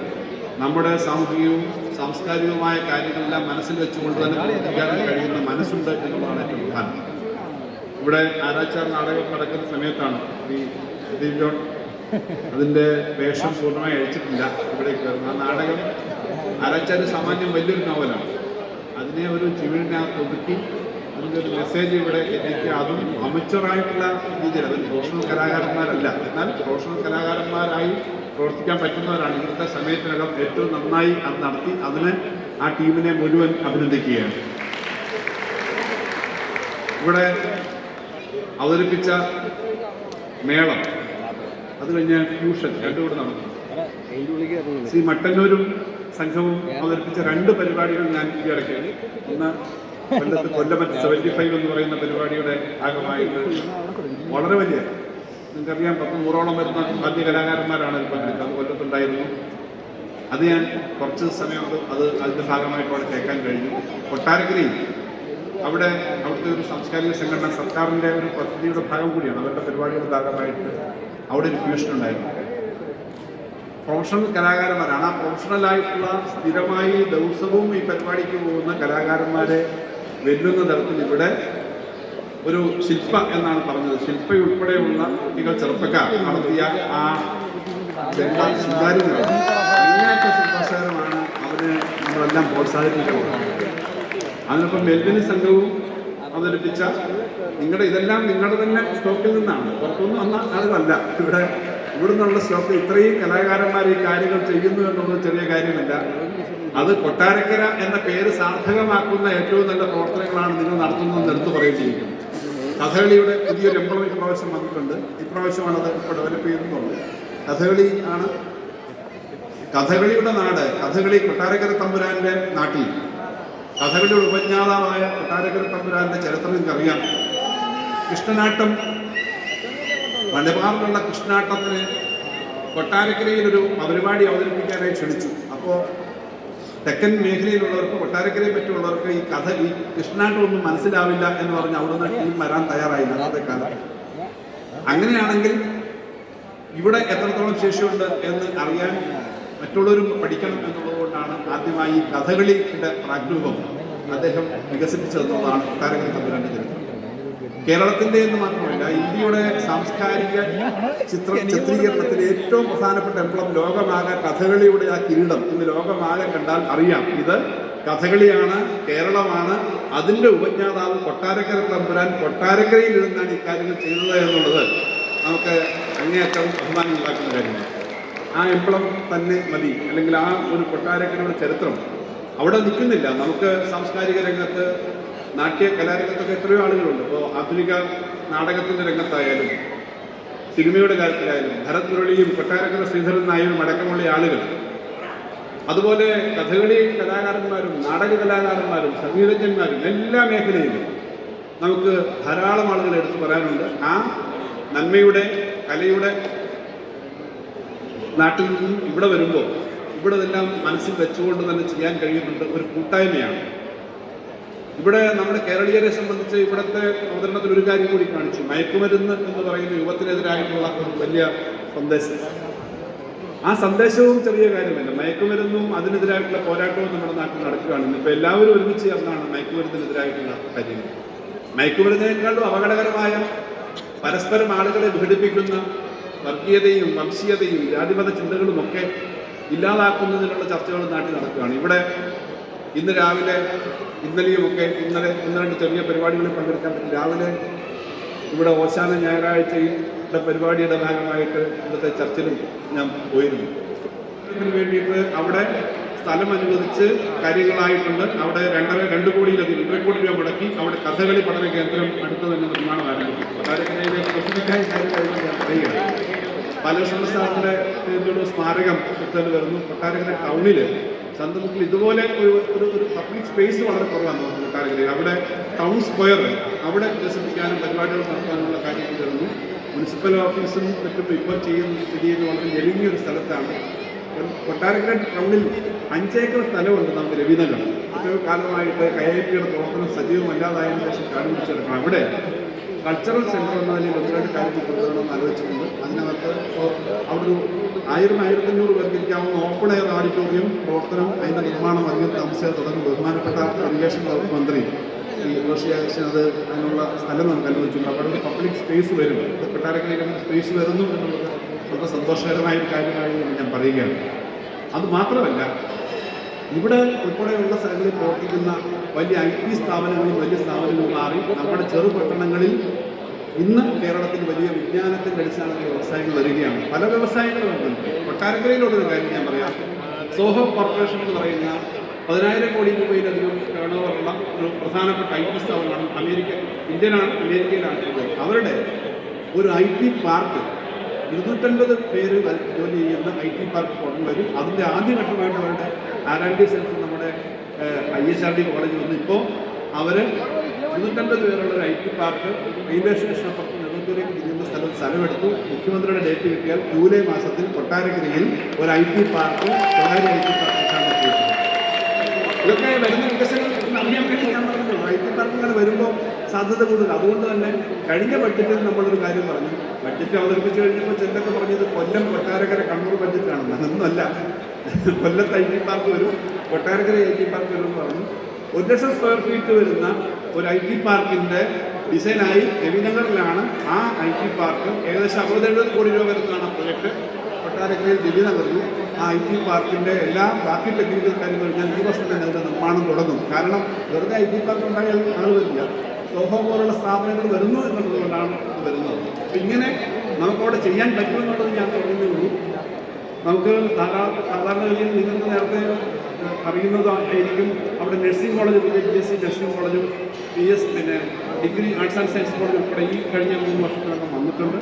നമ്മുടെ സാമൂഹികവും സാംസ്കാരികവുമായ കാര്യങ്ങളെല്ലാം മനസ്സിൽ വെച്ചുകൊണ്ട് തന്നെ പ്രവർത്തിക്കാനും കഴിയുന്ന മനസ്സുണ്ട് എന്നുള്ളതാണ് ഏറ്റവും പ്രധാനം. ഇവിടെ ആരാച്ചാർ നാടകം നടക്കുന്ന സമയത്താണ് ഈ പ്രദീപ് ജോൺ അതിൻ്റെ വേഷം പൂർണ്ണമായി അഴിച്ചിട്ടില്ല. ഇവിടേക്ക് ആ നാടകം ആരാച്ചാർ സാമാന്യം വലിയൊരു നോവലാണ്. അതിനെ ഒരു ചിവിലിനകത്ത് ഒതുക്കി അതിൻ്റെ ഒരു മെസ്സേജ് ഇവിടെ എത്തിക്കുക. അതും അമച്ചറായിട്ടുള്ള രീതിയിൽ, അതിൽ പ്രൊഫഷണൽ കലാകാരന്മാരല്ല, എന്നാൽ പ്രൊഫഷണൽ കലാകാരന്മാരായി പ്രവർത്തിക്കാൻ പറ്റുന്നവരാണ്. ഇന്നത്തെ സമയത്തിനകം ഏറ്റവും നന്നായി അത് നടത്തി അതിന് ആ ടീമിനെ മുഴുവൻ അഭിനന്ദിക്കുകയാണ്. ഇവിടെ അവതരിപ്പിച്ച മേളം, അത് കഴിഞ്ഞ് ഫ്യൂഷൻ രണ്ടും കൂടെ നടന്നു. ശ്രീ മട്ടന്നൂരും സംഘവും അവതരിപ്പിച്ച 2 പരിപാടികൾ ഞാൻ ഈ ഇടയ്ക്ക്, ഒന്ന് കൊല്ലമറ്റ് 75 എന്ന് പറയുന്ന പരിപാടിയുടെ ഭാഗമായിട്ട് വളരെ വലിയ, നിങ്ങൾക്കറിയാം, 100-100ഓളം വരുന്ന ആദ്യ കലാകാരന്മാരാണ് ഇത് പങ്കെടുക്കുക. അത് കൊല്ലത്തുണ്ടായിരുന്നു. അത് ഞാൻ കുറച്ച് സമയം അതിൻ്റെ ഭാഗമായിട്ട് അവിടെ കേൾക്കാൻ കഴിഞ്ഞു. കൊട്ടാരക്കരയിൽ അവിടുത്തെ ഒരു സാംസ്കാരിക സംഘടന സർക്കാരിൻ്റെ ഒരു പദ്ധതിയുടെ ഭാഗം കൂടിയാണ്. അവരുടെ പരിപാടിയുടെ ഭാഗമായിട്ട് അവിടെ ഒരു ഫ്യൂഷൻ ഉണ്ടായിരുന്നു. പ്രൊഫഷണൽ കലാകാരന്മാരാണ്. ആ പ്രൊഫഷണലായിട്ടുള്ള സ്ഥിരമായി ദിവസവും ഈ പരിപാടിക്ക് പോകുന്ന കലാകാരന്മാരെ വെല്ലുന്ന തരത്തിൽ ഇവിടെ ഒരു ശില്പ എന്നാണ് പറഞ്ഞത്. ശില്പയുൾപ്പെടെയുള്ള കുട്ടികൾ, ചെറുപ്പക്കാർ നടത്തിയ ആ സ്വീകാര്യത അങ്ങേയറ്റം സന്തോഷകരമാണ്. അവന് നമ്മളെല്ലാം പ്രോത്സാഹിപ്പിക്കുന്നത്. അതിനൊപ്പം മെൽവിന് സംഘവും അവതരിപ്പിച്ച ഇതെല്ലാം നിങ്ങളുടെ തന്നെ സ്റ്റോക്കിൽ നിന്നാണ്, പുറത്തുനിന്ന് വന്ന ആളുകളല്ല. ഇവിടെ നിന്നുള്ള സ്റ്റോക്ക്. ഇത്രയും കലാകാരന്മാർ ഈ കാര്യങ്ങൾ ചെയ്യുന്നു എന്നുള്ളത് ചെറിയ കാര്യമല്ല. അത് കൊട്ടാരക്കര എന്ന പേര് സാർത്ഥകമാക്കുന്ന ഏറ്റവും നല്ല പ്രവർത്തനങ്ങളാണ് നിങ്ങൾ നടത്തുന്നതെന്ന് എടുത്തു പറയുകയും. കഥകളിയുടെ പുതിയൊരു എംബ്ലം ഇപ്രാവശ്യം വന്നിട്ടുണ്ട്. ഇപ്രാവശ്യമാണത് ഇപ്പോൾ ഡെവലപ്പ് ചെയ്യുന്നുണ്ട്. കഥകളി ആണ് കഥകളിയുടെ നാട്. കഥകളി കൊട്ടാരക്കര തമ്പുരാന്റെ നാട്ടിൽ കഥകളിയുടെ ഉപജ്ഞാതാവായ കൊട്ടാരക്കര തമ്പുരാന്റെ ചരിത്രം നിങ്ങൾക്കറിയാം. കൃഷ്ണനാട്ടം, മലബാറിലുള്ള കൃഷ്ണനാട്ടത്തിന് കൊട്ടാരക്കരയിലൊരു പരിപാടി അവതരിപ്പിക്കാനായി ക്ഷണിച്ചു. അപ്പോൾ തെക്കൻ മേഖലയിലുള്ളവർക്ക്, കൊട്ടാരക്കരയെ പറ്റിയുള്ളവർക്ക് ഈ കൃഷ്ണനാട്ടം ഒന്നും മനസ്സിലാവില്ല എന്ന് പറഞ്ഞ് അവിടുന്ന് ടീം വരാൻ തയ്യാറായില്ല അന്നത്തെ കാലം. അങ്ങനെയാണെങ്കിൽ ഇവിടെ എത്രത്തോളം ശേഷിയുണ്ട് എന്ന് അറിയാൻ മറ്റുള്ളവരും പഠിക്കണം എന്നുള്ളതുകൊണ്ടാണ് ആദ്യമായി കഥകളിയുടെ പ്രാഗ്രൂപം അദ്ദേഹം വികസിപ്പിച്ചതെന്നുള്ളതാണ് കൊട്ടാരക്കര തമ്പുരാന്റെ ചരിത്രം. കേരളത്തിൻ്റെ എന്ന് മാത്രമല്ല, ഇന്ത്യയുടെ സാംസ്കാരിക ചിത്രീകരണത്തിലെ ഏറ്റവും പ്രധാനപ്പെട്ട എംബ്ലം ലോകമാകെ കഥകളിയുടെ ആ കിരീടം ഇന്ന് ലോകമാകെ കണ്ടാൽ അറിയാം ഇത് കഥകളിയാണ്, കേരളമാണ്. അതിൻ്റെ ഉപജ്ഞാതാവ് കൊട്ടാരക്കര തമ്പുരാൻ കൊട്ടാരക്കരയിൽ ഇരുന്നാണ് ഇക്കാര്യങ്ങൾ ചെയ്തത് എന്നുള്ളത് നമുക്ക് അങ്ങേയറ്റം ബഹുമാനം ഉണ്ടാക്കുന്ന കാര്യമാണ്. ആ എംബ്ലം തന്നെ മതി, അല്ലെങ്കിൽ ആ ഒരു കൊട്ടാരക്കരയുടെ ചരിത്രം അവിടെ നിൽക്കുന്നില്ല. നമുക്ക് സാംസ്കാരിക രംഗത്ത്, നാട്യ കലാരംഗത്തൊക്കെ എത്രയോ ആളുകളുണ്ട്. ഇപ്പോൾ ആധുനിക നാടകത്തിൻ്റെ രംഗത്തായാലും സിനിമയുടെ കാര്യത്തിലായാലും ഭരത് മുരളിയും കൊട്ടാരക്കര ശ്രീധരൻ നായരും അടക്കമുള്ള ആളുകൾ, അതുപോലെ കഥകളി കലാകാരന്മാരും നാടക കലാകാരന്മാരും സംഗീതജ്ഞന്മാരും എല്ലാ മേഖലയിലും നമുക്ക് ധാരാളം ആളുകൾ എടുത്തു പറയാനുണ്ട്. ആ നന്മയുടെ, കലയുടെ നാട്ടിൽ നിന്നും ഇവിടെ വരുമ്പോൾ ഇവിടെ എല്ലാം മനസ്സിൽ വെച്ചുകൊണ്ട് തന്നെ ചെയ്യാൻ കഴിയുന്നുണ്ട്. ഒരു കൂട്ടായ്മയാണ്. ഇവിടെ നമ്മുടെ കേരളീയരെ സംബന്ധിച്ച് ഇവിടുത്തെ അവതരണത്തിൽ ഒരു കാര്യം കൂടി കാണിച്ചു. മയക്കുമരുന്ന് എന്ന് പറയുന്ന യുവത്തിനെതിരായിട്ടുള്ള ഒരു വലിയ സന്ദേശം. ആ സന്ദേശവും ചെറിയ കാര്യമല്ല. മയക്കുമരുന്നും അതിനെതിരായിട്ടുള്ള പോരാട്ടവും നമ്മുടെ നാട്ടിൽ നടക്കുകയാണ്. ഇന്നിപ്പോൾ എല്ലാവരും ഒരുമിച്ച് ചേർന്നാണ് മയക്കുമരുന്നിനെതിരായിട്ടുള്ള കാര്യങ്ങൾ. മയക്കുമരുന്നിനേക്കാളും അപകടകരമായ, പരസ്പരം ആളുകളെ വിഘടിപ്പിക്കുന്ന വർഗീയതയും വംശീയതയും ജാതിമത ചിന്തകളുമൊക്കെ ഇല്ലാതാക്കുന്നതിനുള്ള ചർച്ചകൾ നാട്ടിൽ നടക്കുകയാണ്. ഇവിടെ ഇന്ന് രാവിലെ, ഇന്നലെയുമൊക്കെ, ഇന്നലെ 1-2 ചെറിയ പരിപാടികളിൽ പങ്കെടുക്കാൻ പറ്റി. രാവിലെ ഇവിടെ ഓശാന ഞായറാഴ്ചയുടെ പരിപാടിയുടെ ഭാഗമായിട്ട് ഇവിടുത്തെ ചർച്ചിലും ഞാൻ പോയിരുന്നു. ഇതിന് വേണ്ടിയിട്ട് അവിടെ സ്ഥലം അനുവദിച്ച് കാര്യങ്ങളായിട്ടുണ്ട്. അവിടെ 2 കോടിയിലധികം 2 കോടി രൂപ മുടക്കി അവിടെ കഥകളി പഠന കേന്ദ്രം അടുത്ത് തന്നെ നിർമ്മാണം ആരംഭിക്കും. കൊട്ടാരക്കരയിലെ സ്പെസിഫിക്കായ കാര്യങ്ങൾ ഞാൻ പറയുകയാണ്. ബാലകൃഷ്ണ സാറിൻ്റെ ഒരു സ്മാരകം എടുത്തുകൊണ്ട് വരുന്നു. കൊട്ടാരക്കര ടൗണിൽ ചന്തമുക്കിൽ ഇതുപോലെ ഒരു പബ്ലിക് സ്പേസ് വളരെ കുറവാണ് കൊട്ടാരക്കരയിൽ. അവിടെ ടൗൺ സ്ക്വയർ അവിടെ വികസിപ്പിക്കാനും പരിപാടികൾ നടത്താനുള്ള കാര്യങ്ങൾ വരുന്നു. മുനിസിപ്പൽ ഓഫീസും മറ്റും ഇപ്പോൾ സ്ഥിതി ചെയ്യുന്ന വളരെ ഞെരുങ്ങിയൊരു സ്ഥലത്താണ്. കൊട്ടാരക്കര ടൗണിൽ 5 ഏക്കർ സ്ഥലമുണ്ട് നമുക്ക് രവീനഗർ. എത്രയോ കാലമായിട്ട് കൈഐറ്റിയുടെ പ്രവർത്തനം സജീവമല്ലാതായതിനു ശേഷം കാണിച്ചെടുക്കണം. അവിടെ കൾച്ചറൽ സെൻ്റർ എന്ന നിലയിൽ 1-2 കാര്യങ്ങൾ കൊണ്ടുവരണമെന്ന് ആലോചിച്ചിട്ടുണ്ട്. അതിനകത്ത് അവിടെ ഒരു 1000-1500 പേർക്ക് ഇരിക്കാവുന്ന ഓപ്പൺ എയർ ഓഡിറ്റോറിയം പ്രവർത്തനം, അതിൻ്റെ നിർമ്മാണം അധികം താമസിയാതെ തുടങ്ങും. ബഹുമാനപ്പെട്ട ഇറിഗേഷൻ വകുപ്പ് മന്ത്രി ഈ റോഷിയാകൃഷ്ണൻ അതിനുള്ള സ്ഥലം നമുക്ക് അനുവദിച്ചിട്ടുണ്ട്. അവിടെ ഒരു പബ്ലിക് സ്പേസ് വരും. കൊട്ടാരക്കരയിൽ സ്പേസ് വരുന്നു എന്നുള്ളത് വളരെ സന്തോഷകരമായ ഒരു കാര്യമായി ഞാൻ പറയുകയാണ്. അത് മാത്രമല്ല, ഇവിടെ ഉൾപ്പെടെയുള്ള സ്ഥലങ്ങളിൽ പ്രവർത്തിക്കുന്ന വലിയ IT സ്ഥാപനങ്ങളും വലിയ സ്ഥാപനങ്ങളും മാറി നമ്മുടെ ചെറുപട്ടണങ്ങളിൽ ഇന്ന് കേരളത്തിൽ വലിയ വിജ്ഞാനത്തിൻ്റെ അടിസ്ഥാനത്തിൽ വ്യവസായങ്ങൾ വരികയാണ്. പല വ്യവസായങ്ങളും വരുന്നുണ്ട്. കൊട്ടാരക്കരയിലുള്ളൊരു കാര്യം ഞാൻ പറയാം. സോഹോ കോർപ്പറേഷൻ എന്ന് പറയുന്ന 10,000 കോടി രൂപയിലധികം ടേണോവറുള്ള ഒരു പ്രധാനപ്പെട്ട IT സ്ഥാപനമാണ്. അമേരിക്കയിലാണ് ഉള്ളത്. അവരുടെ ഒരു IT പാർക്ക് 250 പേര് ജോലി ചെയ്യുന്ന IT പാർക്ക് കൊണ്ടുവരും. അതിൻ്റെ ആദ്യഘട്ടമായിട്ട് അവരുടെ R&D സെൻറ്റർ നമ്മുടെ IHRD കോളേജിൽ വന്നു. ഇപ്പോൾ അവർ 250 പേരുള്ള ഒരു IT പാർക്ക് റെയിൽവേ സ്റ്റേഷനപ്പുറത്ത് നെടുമ്പൂരേക്ക് തിരിയുന്ന സ്ഥലമെടുത്തു. മുഖ്യമന്ത്രിയുടെ ഡേറ്റ് കിട്ടിയാൽ ജൂലൈ മാസത്തിൽ കൊട്ടാരക്കരയിൽ ഒരു IT പാർക്ക്, സ്വകാര്യ IT പാർക്ക് എത്തിയിട്ടുണ്ട്. ഇതൊക്കെ വരുന്ന വികസനം അറിയാൻ വേണ്ടി ഞാൻ പറഞ്ഞുള്ളൂ. IT പാർക്കുകൾ വരുമ്പോൾ സാധ്യത കൂടുതൽ. അതുകൊണ്ട് തന്നെ കഴിഞ്ഞ ബഡ്ജറ്റിൽ നമ്മളൊരു കാര്യം പറഞ്ഞു. ബഡ്ജറ്റ് അവതരിപ്പിച്ച് കഴിഞ്ഞപ്പോൾ ചിലരൊക്കെ പറഞ്ഞത് കൊല്ലം, കൊട്ടാരക്കര, കണ്ണൂർ ബഡ്ജറ്റാണെന്ന്. അതൊന്നുമല്ല. കൊല്ലത്ത് IT പാർക്ക് വരും, കൊട്ടാരക്കര IT പാർക്ക് വരും എന്ന് പറഞ്ഞു. 1,00,000 സ്ക്വയർ ഫീറ്റ് വരുന്ന ഒരു IT പാർക്കിൻ്റെ ഡിസൈനായി രവിനഗറിലാണ് ആ IT പാർക്ക്. ഏകദേശം 60-70 കോടി രൂപ വരുന്നതാണ് ആ പ്രൊജക്ട്. കൊട്ടാരക്കരയിൽ രവിനഗറിൽ ആ IT പാർക്കിൻ്റെ എല്ലാ ബാക്കി ടെക്നിക്കൽ കാര്യങ്ങൾ കഴിഞ്ഞാൽ ഈ വർഷം തന്നെ അതിൻ്റെ നിർമ്മാണം തുടങ്ങും. കാരണം വെറുതെ IT പാർക്ക് ഉണ്ടായാൽ ആൾ വരില്ല. സോഹോ പോലുള്ള സ്ഥാപനങ്ങൾ വരുന്നു എന്നുള്ളതുകൊണ്ടാണ് ഇത് വരുന്നത്. അപ്പം ഇങ്ങനെ നമുക്കവിടെ ചെയ്യാൻ പറ്റുമെന്നുള്ളത് ഞാൻ പറയുന്നേ ഉള്ളൂ. നമുക്ക് സാധാരണഗതിയിൽ നിങ്ങൾക്ക് നേരത്തെ അറിയുന്നതായിരിക്കും. അവിടെ നഴ്സിംഗ് കോളേജ്, BSc നഴ്സിംഗ് കോളേജും പിന്നെ degree arts and science college ഉൾപ്പെടെ ഈ കഴിഞ്ഞ 3 വർഷത്തിനകം വന്നിട്ടുണ്ട്.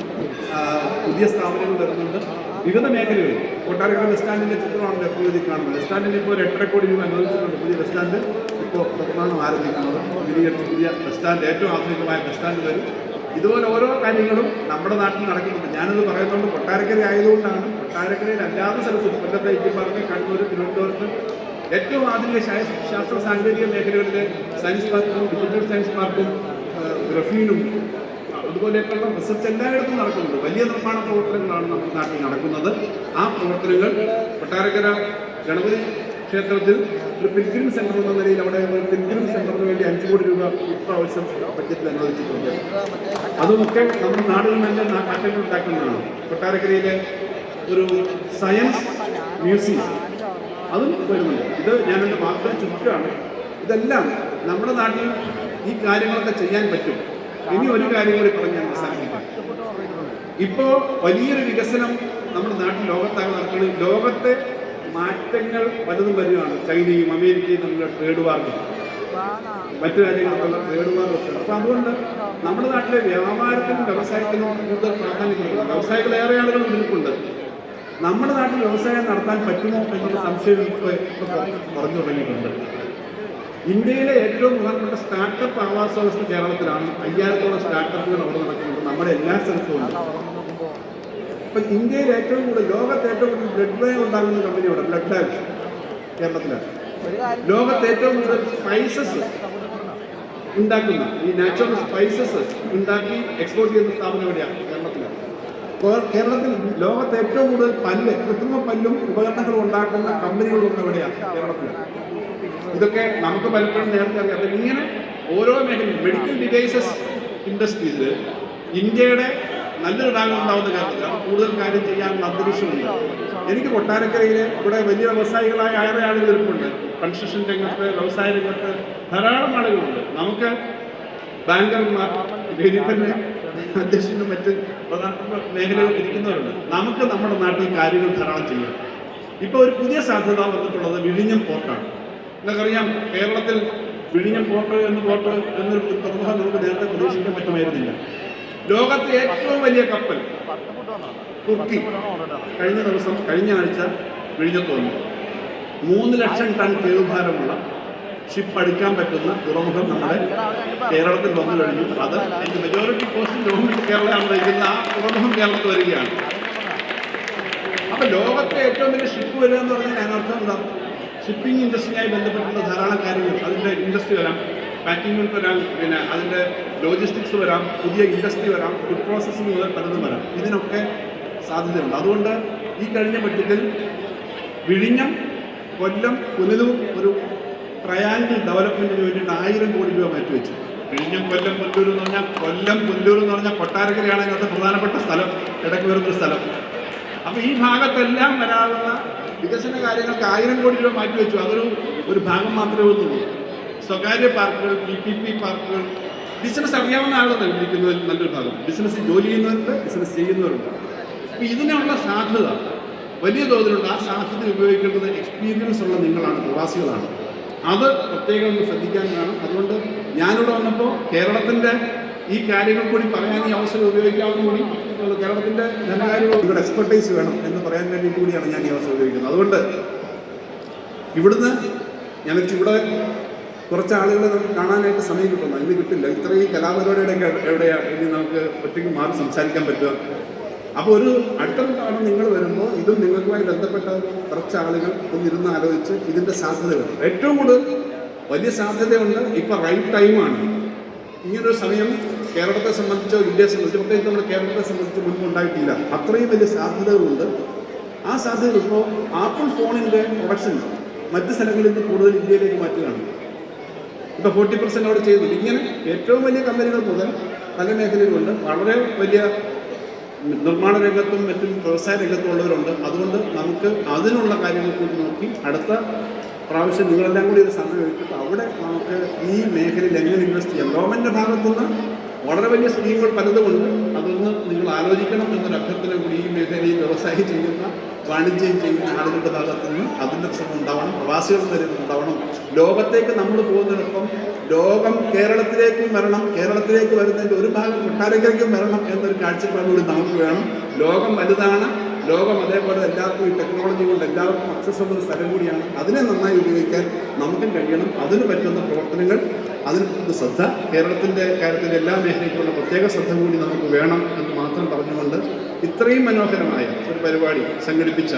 പുതിയ സ്ഥാപനങ്ങൾ വരുന്നുണ്ട് വിവിധ മേഖലകളിൽ. കൊട്ടാരക്കര ബസ് സ്റ്റാൻഡിൻ്റെ ചിത്രമാണ് എപ്പോഴും കാണുന്നത്. ബസ് സ്റ്റാൻഡിന് ഇപ്പോൾ 8.5 കോടി രൂപ അനുവദിച്ചിട്ടുണ്ട്. പുതിയ ബസ് സ്റ്റാൻഡ് ഇപ്പോൾ നിർമ്മാണം ആരംഭിക്കുന്നത്. പുതിയ ബസ് സ്റ്റാൻഡ്, ഏറ്റവും ആധുനികമായ ബസ് സ്റ്റാൻഡ് വരും. ഇതുപോലെ ഓരോ കാര്യങ്ങളും നമ്മുടെ നാട്ടിൽ നടക്കുന്നുണ്ട്. ഞാനത് പറയുന്നുണ്ട് കൊട്ടാരക്കര ആയതുകൊണ്ടാണ്. കൊട്ടാരക്കരയിൽ അല്ലാത്ത സ്ഥലത്തും കൊല്ലത്തെ IT പാർക്ക്, കണ്ണൂർ, തിരുവനന്തപുരത്ത് ഏറ്റവും ആധുനിക ശാസ്ത്ര സാങ്കേതിക മേഖലകളിലെ സയൻസ് പാർക്കും ഡിജിറ്റൽ സയൻസ് പാർക്കും റഫീനും അതുപോലെയൊക്കെയുള്ള റിസർച്ച് എല്ലായിടത്തും നടക്കുന്നുണ്ട്. വലിയ നിർമ്മാണ പ്രവർത്തനങ്ങളാണ് നമ്മുടെ നാട്ടിൽ നടക്കുന്നത്. ആ പ്രവർത്തനങ്ങൾ കൊട്ടാരക്കര ഗണപതി ക്ഷേത്രത്തിൽ ഒരു പിൽഗ്രിം സെൻ്റർ എന്ന നിലയിൽ അവിടെ ഒരു പിൽഗ്രിം സെൻ്ററിന് വേണ്ടി 5 കോടി രൂപ ഇപ്രാവശ്യം ബഡ്ജറ്റിൽ അനുവദിച്ചിട്ടുണ്ട്. അതുമൊക്കെ നമ്മുടെ നാടുകളിൽ നല്ല മാറ്റങ്ങൾ ഉണ്ടാക്കുന്നതാണ്. കൊട്ടാരക്കരയിലെ ഒരു സയൻസ് മ്യൂസിയം അതും വരുന്നുണ്ട്. ഇത് ഞാൻ എൻ്റെ വാക്കുകൾ ചുറ്റുകയാണ്. ഇതെല്ലാം നമ്മുടെ നാട്ടിൽ ഈ കാര്യങ്ങളൊക്കെ ചെയ്യാൻ പറ്റും. ഇനി ഒരു കാര്യം കൂടി പറഞ്ഞ് ഞാൻ അവസാനിപ്പിക്കാം. ഇപ്പോൾ വലിയൊരു വികസനം നമ്മുടെ നാട്ടിൽ ലോകത്താകെ നടക്കുന്നത്. ലോകത്തെ മാറ്റങ്ങൾ പലതും വരികയാണ്. ചൈനയും അമേരിക്കയും തമ്മിലുള്ള ട്രേഡ് വാർക്കും മറ്റു രാജ്യങ്ങൾക്കുള്ള ട്രേഡ് വാർക്കും. അപ്പോൾ അതുകൊണ്ട് നമ്മുടെ നാട്ടിലെ വ്യാപാരത്തിനും വ്യവസായത്തിനും കൂടുതൽ പ്രാധാന്യം കൊടുക്കണം. വ്യവസായികൾ ഏറെ ആളുകൾ നിൽക്കുന്നുണ്ട്. നമ്മുടെ നാട്ടിൽ വ്യവസായം നടത്താൻ പറ്റുമോ എന്നുള്ള സംശയം ഇപ്പോൾ പറഞ്ഞു തുടങ്ങിയിട്ടുണ്ട്. ഇന്ത്യയിലെ ഏറ്റവും പ്രധാനപ്പെട്ട സ്റ്റാർട്ടപ്പ് ആവാസ വ്യവസ്ഥ കേരളത്തിലാണ്. 5000-ഓളം സ്റ്റാർട്ടപ്പുകൾ അവിടെ നടക്കുന്നുണ്ട്. നമ്മുടെ എല്ലാ സ്ഥലത്തും ഉണ്ട്. അപ്പം ഇന്ത്യയിൽ ഏറ്റവും കൂടുതൽ, ലോകത്ത് ഏറ്റവും കൂടുതൽ ബ്ലഡ് ബാങ്ക് ഉണ്ടാകുന്ന കമ്പനി ഇവിടെ ബ്ലഡ് ബാങ്ക് കേരളത്തിലാണ്. ലോകത്ത് ഏറ്റവും കൂടുതൽ സ്പൈസസ് ഉണ്ടാക്കുന്ന ഈ നാച്ചുറൽ സ്പൈസസ് ഉണ്ടാക്കി എക്സ്പോർട്ട് ചെയ്യുന്ന സ്ഥാപനം എവിടെയാണ്? കേരളത്തിലാണ്. കേരളത്തിൽ ലോകത്ത് ഏറ്റവും കൂടുതൽ പല്ല്, കൃത്രിമ പല്ലും ഉപകരണങ്ങളും ഉണ്ടാക്കുന്ന കമ്പനികളൊന്നും എവിടെയാണ്? കേരളത്തിലാണ്. ഇതൊക്കെ നമുക്ക് പലപ്പോഴും നേരത്തെ അറിയാം. അപ്പം ഇങ്ങനെ ഓരോ മേഖലയും മെഡിക്കൽ ഡിവൈസസ് ഇൻഡസ്ട്രിയിൽ ഇന്ത്യയുടെ നല്ലൊരു ഭാഗം ഉണ്ടാവുന്ന കാര്യത്തിലാണ് കൂടുതൽ കാര്യം ചെയ്യാനുള്ള അന്തരീക്ഷമുണ്ട്. എനിക്ക് കൊട്ടാരക്കരയിൽ ഇവിടെ വലിയ വ്യവസായികളായ ഏറെ ആളുകൾ ഇരിപ്പുണ്ട്. കൺസ്ട്രക്ഷൻ രംഗത്ത്, വ്യവസായ രംഗത്ത് ധാരാളം ആളുകളുണ്ട്. നമുക്ക് ബാങ്കർമാർ, ഇതിൽ തന്നെ അധ്യക്ഷനും മറ്റ് പ്രധാനപ്പെട്ട മേഖലകളിൽ ഇരിക്കുന്നവരുണ്ട്. നമുക്ക് നമ്മുടെ നാട്ടിൽ കാര്യങ്ങൾ ധാരാളം ചെയ്യാം. ഇപ്പോൾ ഒരു പുതിയ സാധ്യത വന്നിട്ടുള്ളത് വിഴിഞ്ഞം പോർട്ടാണ്. നിങ്ങൾക്കറിയാം, കേരളത്തിൽ വിഴിഞ്ഞം പോർട്ട് എന്നൊരു തുറമുഖം നമുക്ക് നേരത്തെ പ്രതീക്ഷിക്കാൻ പറ്റുമായിരുന്നില്ല. ലോകത്തെ ഏറ്റവും വലിയ കപ്പൽ തുർക്കി കഴിഞ്ഞ ആഴ്ച വിഴിഞ്ഞത്ത് വന്നു. 3 ലക്ഷം ടൺ കേടുഭാരമുള്ള ഷിപ്പ് അടിക്കാൻ പറ്റുന്ന തുറമുഖം നമ്മുടെ കേരളത്തിൽ വന്നു കഴിഞ്ഞു. അത് അതിൻ്റെ മെജോറിറ്റി പോർഷൻ ഗവൺമെൻറ് കേരളമാണ് വഹിക്കുന്ന ആ തുറമുഖം കേരളത്തിൽ വരികയാണ്. അപ്പം ലോകത്തെ ഏറ്റവും വലിയ ഷിപ്പ് വരിക എന്ന് പറഞ്ഞാൽ അതിനർത്ഥം എന്താ? ഷിപ്പിംഗ് ഇൻഡസ്ട്രിയുമായി ബന്ധപ്പെട്ടുള്ള ധാരാളം കാര്യങ്ങൾ, അതിൻ്റെ ഇൻഡസ്ട്രി വരാം, പാക്കിംഗ് വരാം, പിന്നെ അതിൻ്റെ ലോജിസ്റ്റിക്സ് വരാം, പുതിയ ഇൻഡസ്ട്രി വരാം, ഫുഡ് പ്രോസസ്സിംഗ് മുതൽ പലതും വരാം. ഇതിനൊക്കെ സാധ്യതയുണ്ട്. അതുകൊണ്ട് ഈ കഴിഞ്ഞ ബഡ്ജറ്റിൽ വിഴിഞ്ഞം, കൊല്ലം, പുനലൂർ ഒരു ട്രയാങ്കിൾ ഡെവലപ്മെൻറ്റിന് വേണ്ടിയിട്ട് 1000 കോടി രൂപ മാറ്റിവെച്ചു. വിഴിഞ്ഞം, കൊല്ലം, പുനലൂർ എന്ന് പറഞ്ഞാൽ, കൊല്ലം, പുനലൂർ എന്ന് പറഞ്ഞാൽ കൊട്ടാരക്കരയാണ് ഇന്നത്തെ പ്രധാനപ്പെട്ട സ്ഥലം, ഇടയ്ക്ക് വരുന്നൊരു സ്ഥലം. അപ്പോൾ ഈ ഭാഗത്തെല്ലാം വരാവുന്ന വികസന കാര്യങ്ങൾക്ക് 1000 കോടി രൂപ മാറ്റി വെച്ചു. ഒരു ഭാഗം മാത്രമേ ഉള്ളൂ. സ്വകാര്യ പാർക്കുകൾ, PPP പാർക്കുകൾ, ബിസിനസ് അറിയാവുന്ന ആളുകൾ ഇരിക്കുന്നതിൽ നല്ലൊരു ഭാഗം, ബിസിനസ് ജോലി ചെയ്യുന്നവരുണ്ട്, ബിസിനസ് ചെയ്യുന്നവരുണ്ട്. അപ്പോൾ ഇതിനുള്ള സാധ്യത വലിയ തോതിലുള്ള ആ സാധ്യത ഉപയോഗിക്കേണ്ടത് എക്സ്പീരിയൻസ് ഉള്ള നിങ്ങളാണ്, പ്രവാസികളാണ്. അത് പ്രത്യേകം ഒന്ന് ശ്രദ്ധിക്കാൻ വേണം. അതുകൊണ്ട് ഞാനിവിടെ വന്നപ്പോൾ കേരളത്തിൻ്റെ ഈ കാര്യങ്ങൾ കൂടി പറയാൻ ഈ അവസരം ഉപയോഗിക്കാവുന്ന കൂടി കേരളത്തിൻ്റെ ധനകാര്യങ്ങൾ ഇവിടെ എക്സ്പെർട്ടൈസ് വേണം എന്ന് പറയാൻ വേണ്ടിയിട്ട് കൂടിയാണ് ഞാൻ ഈ അവസരം ഉപയോഗിക്കുന്നത്. അതുകൊണ്ട് ഇവിടുന്ന് ഞാൻ ഇവിടെ കുറച്ച് ആളുകളെ നമുക്ക് കാണാനായിട്ട് സമയം കിട്ടുന്നു, ഇന്ന് കിട്ടില്ല. ഇത്രയും കലാപരിപാടിയുടെയൊക്കെ എവിടെയാണ് ഇനി നമുക്ക് ഒറ്റയ്ക്ക് മാറി സംസാരിക്കാൻ പറ്റുക. അപ്പോൾ ഒരു അടുത്ത തവണ നിങ്ങൾ വരുമ്പോൾ ഇതും നിങ്ങൾക്കുമായി ബന്ധപ്പെട്ട കുറച്ച് ആളുകൾ ഒന്നിരുന്ന് ആലോചിച്ച് ഇതിൻ്റെ സാധ്യതകൾ, ഏറ്റവും കൂടുതൽ വലിയ സാധ്യതയുണ്ട്. ഇപ്പോൾ റൈറ്റ് ടൈമാണ്. ഇങ്ങനൊരു സമയം കേരളത്തെ സംബന്ധിച്ചോ ഇന്ത്യയെ സംബന്ധിച്ചോ, പ്രത്യേകിച്ച് നമ്മുടെ കേരളത്തെ സംബന്ധിച്ച് മുൻപുണ്ടായിട്ടില്ല. അത്രയും വലിയ സാധ്യതകളുണ്ട്. ആ സാധ്യതകൾ ഇപ്പോൾ ആപ്പിൾ ഫോണിൻ്റെ പ്രൊഡക്ഷൻ മറ്റ് സ്ഥലങ്ങളിൽ നിന്ന് കൂടുതൽ ഇന്ത്യയിലേക്ക് മാറ്റുകയാണ്. ഇപ്പോൾ 40% അവിടെ ചെയ്യുന്നുണ്ട്. ഇങ്ങനെ ഏറ്റവും വലിയ കമ്പനികൾ മുതൽ പല മേഖലയിലുണ്ട്. വളരെ വലിയ നിർമ്മാണ രംഗത്തും മറ്റും വ്യവസായ രംഗത്തും ഉള്ളവരുണ്ട്. അതുകൊണ്ട് നമുക്ക് അതിനുള്ള കാര്യങ്ങൾ കൂടി നോക്കി അടുത്ത പ്രാവശ്യം നിങ്ങളെല്ലാം കൂടി ഒരു സമയം എടുത്തിട്ട് അവിടെ നമുക്ക് ഈ മേഖലയിൽ എങ്ങനെ ഇൻവെസ്റ്റ് ചെയ്യാം. ഗവൺമെൻറ്റിൻ്റെ ഭാഗത്തുനിന്ന് വളരെ വലിയ സ്കീമുകൾ പലതുമുണ്ട്. അതൊന്ന് നിങ്ങൾ ആലോചിക്കണം എന്നൊരു അഭ്യർത്ഥന കൂടി ഈ മേഖലയിൽ വ്യവസായം ചെയ്യുന്ന, വാണിജ്യം ചെയ്യുന്ന ആളുകളുടെ ഭാഗത്തു നിന്ന് അതിൻ്റെ ശ്രമം ഉണ്ടാവണം. പ്രവാസികളുടെ നിലയിൽ ഉണ്ടാവണം. ലോകത്തേക്ക് നമ്മൾ പോകുന്നതിനൊപ്പം ലോകം കേരളത്തിലേക്കും വരണം. കേരളത്തിലേക്ക് വരുന്നതിൻ്റെ ഒരു ഭാഗം കൊട്ടാരക്കരയ്ക്കും വരണം എന്നൊരു കാഴ്ചപ്പാട് കൂടി നമുക്ക് വേണം. ലോകം വലുതാണ്. ലോകം അതേപോലെ എല്ലാവർക്കും ഈ ടെക്നോളജി കൊണ്ട് എല്ലാവർക്കും അക്സസ് ഉള്ള സ്ഥലം കൂടിയാണ്. അതിനെ നന്നായി ഉപയോഗിക്കാൻ നമുക്കും കഴിയണം. അതിന് പറ്റുന്ന പ്രവർത്തനങ്ങൾ, അതിന് ശ്രദ്ധ, കേരളത്തിൻ്റെ കാര്യത്തിൻ്റെ എല്ലാ മേഖലയ്ക്കുള്ള പ്രത്യേക ശ്രദ്ധ കൂടി നമുക്ക് വേണം എന്ന് മാത്രം പറഞ്ഞുകൊണ്ട് ഇത്രയും മനോഹരമായ ഒരു പരിപാടി സംഘടിപ്പിച്ച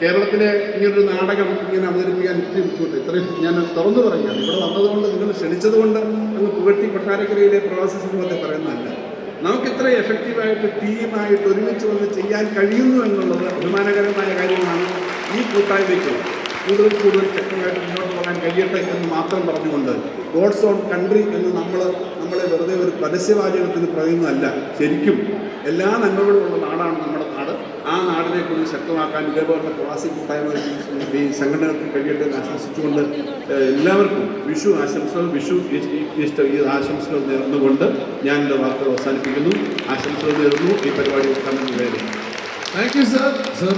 കേരളത്തിലെ ഇങ്ങനൊരു നാടകം ഇങ്ങനെ അവതരിപ്പിക്കാൻ ഇത്രയും ബുദ്ധിമുട്ട്, ഇത്രയും ഞാൻ തുറന്നു പറയുകയാണ്. ഇവിടെ വന്നതുകൊണ്ട്, നിങ്ങൾ ക്ഷണിച്ചതുകൊണ്ട് അങ്ങ് പുകഴ്ത്തി കൊട്ടാരക്കരയിലെ പ്രവാസി സമൂഹത്തെ പറയുന്നതല്ല. നമുക്കിത്ര എഫക്റ്റീവായിട്ട് ടീമായിട്ട് ഒരുമിച്ച് വന്ന് ചെയ്യാൻ കഴിയുന്നു എന്നുള്ളത് അഭിമാനകരമായ കാര്യമാണ്. ഈ കൂട്ടായ്മയ്ക്ക് കൂടുതൽ ശക്തമായിട്ട് മുന്നോട്ട് പോകാൻ കഴിയട്ടെ എന്ന് മാത്രം പറഞ്ഞുകൊണ്ട് ഗോഡ്സ് ഓൺ കൺട്രി എന്ന് നമ്മളെ വെറുതെ ഒരു പരസ്യവാചകത്തിന് പറയുന്നതല്ല. ശരിക്കും എല്ലാ നന്മകളുമുള്ള നാടാണ് നമ്മുടെ നാട്. ആ നാടിനെ കൂടുതൽ ശക്തമാക്കാൻ ഇതേപോലുള്ള പ്രവാസി കൂട്ടായ്മ ഈ സംഘടനകൾക്ക് കഴിയട്ടെ എന്ന് ആശംസിച്ചുകൊണ്ട് എല്ലാവർക്കും വിഷു ആശംസകൾ, വിഷു ഈസ്റ്റർ ഈ ആശംസകൾ നേർന്നുകൊണ്ട് ഞാൻ എൻ്റെ വാക്കുകൾ അവസാനിപ്പിക്കുന്നു. ആശംസകൾ നേർന്നു. ഈ പരിപാടി ഉദ്ഘാടനം ചെയ്തു. Thank you sir. സർ,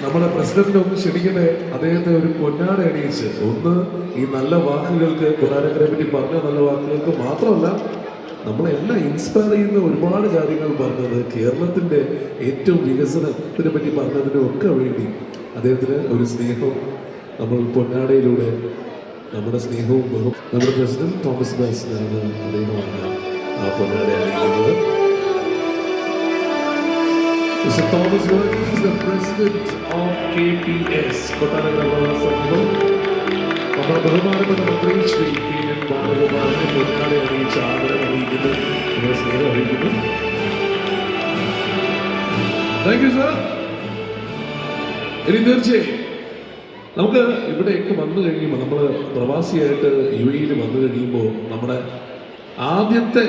നമ്മുടെ പ്രസിഡന്റിനെ ഒന്ന് ക്ഷണിക്കട്ടെ. അദ്ദേഹത്തെ ഒരു പൊന്നാട അണിയിച്ച് ഒന്ന് ഈ നല്ല വാക്കുകൾക്ക്, കൊട്ടാരക്കരയെ പറ്റി പറഞ്ഞ നല്ല വാക്കുകൾക്ക് മാത്രമല്ല, നമ്മളെല്ലാം ഇൻസ്പയർ ചെയ്യുന്ന ഒരുപാട് കാര്യങ്ങൾ പറഞ്ഞത്, കേരളത്തിൻ്റെ ഏറ്റവും വികസനത്തിനെ പറ്റി പറഞ്ഞതിനും ഒക്കെ വേണ്ടി അദ്ദേഹത്തിന് ഒരു സ്നേഹം നമ്മൾ പൊന്നാടയിലൂടെ നമ്മുടെ സ്നേഹവും നമ്മുടെ പ്രസിഡന്റ് തോമസ് ബൈസിനാണ് അദ്ദേഹമാണ് ആ പൊന്നാട അണിയിക്കുന്നത്. Mr. Thomas Burke is the president of KPS, Kottarakkara സംഘം. നമ്മുടെ ബഹുമാനപ്പെട്ട മന്ത്രി ശ്രീ KN ബാലഗോപാലിനെ പൊന്നാട അറിയിച്ച ആദരം അറിയിക്കുന്നു, നമ്മുടെ സ്നേഹം അറിയിക്കുന്നു. Thank you sir. ഇനി തീർച്ചയായും നമുക്ക് ഇവിടെയൊക്കെ വന്നു കഴിയുമ്പോൾ, നമ്മൾ പ്രവാസിയായിട്ട് UAE വന്നു കഴിയുമ്പോൾ നമ്മുടെ ആദ്യത്തെ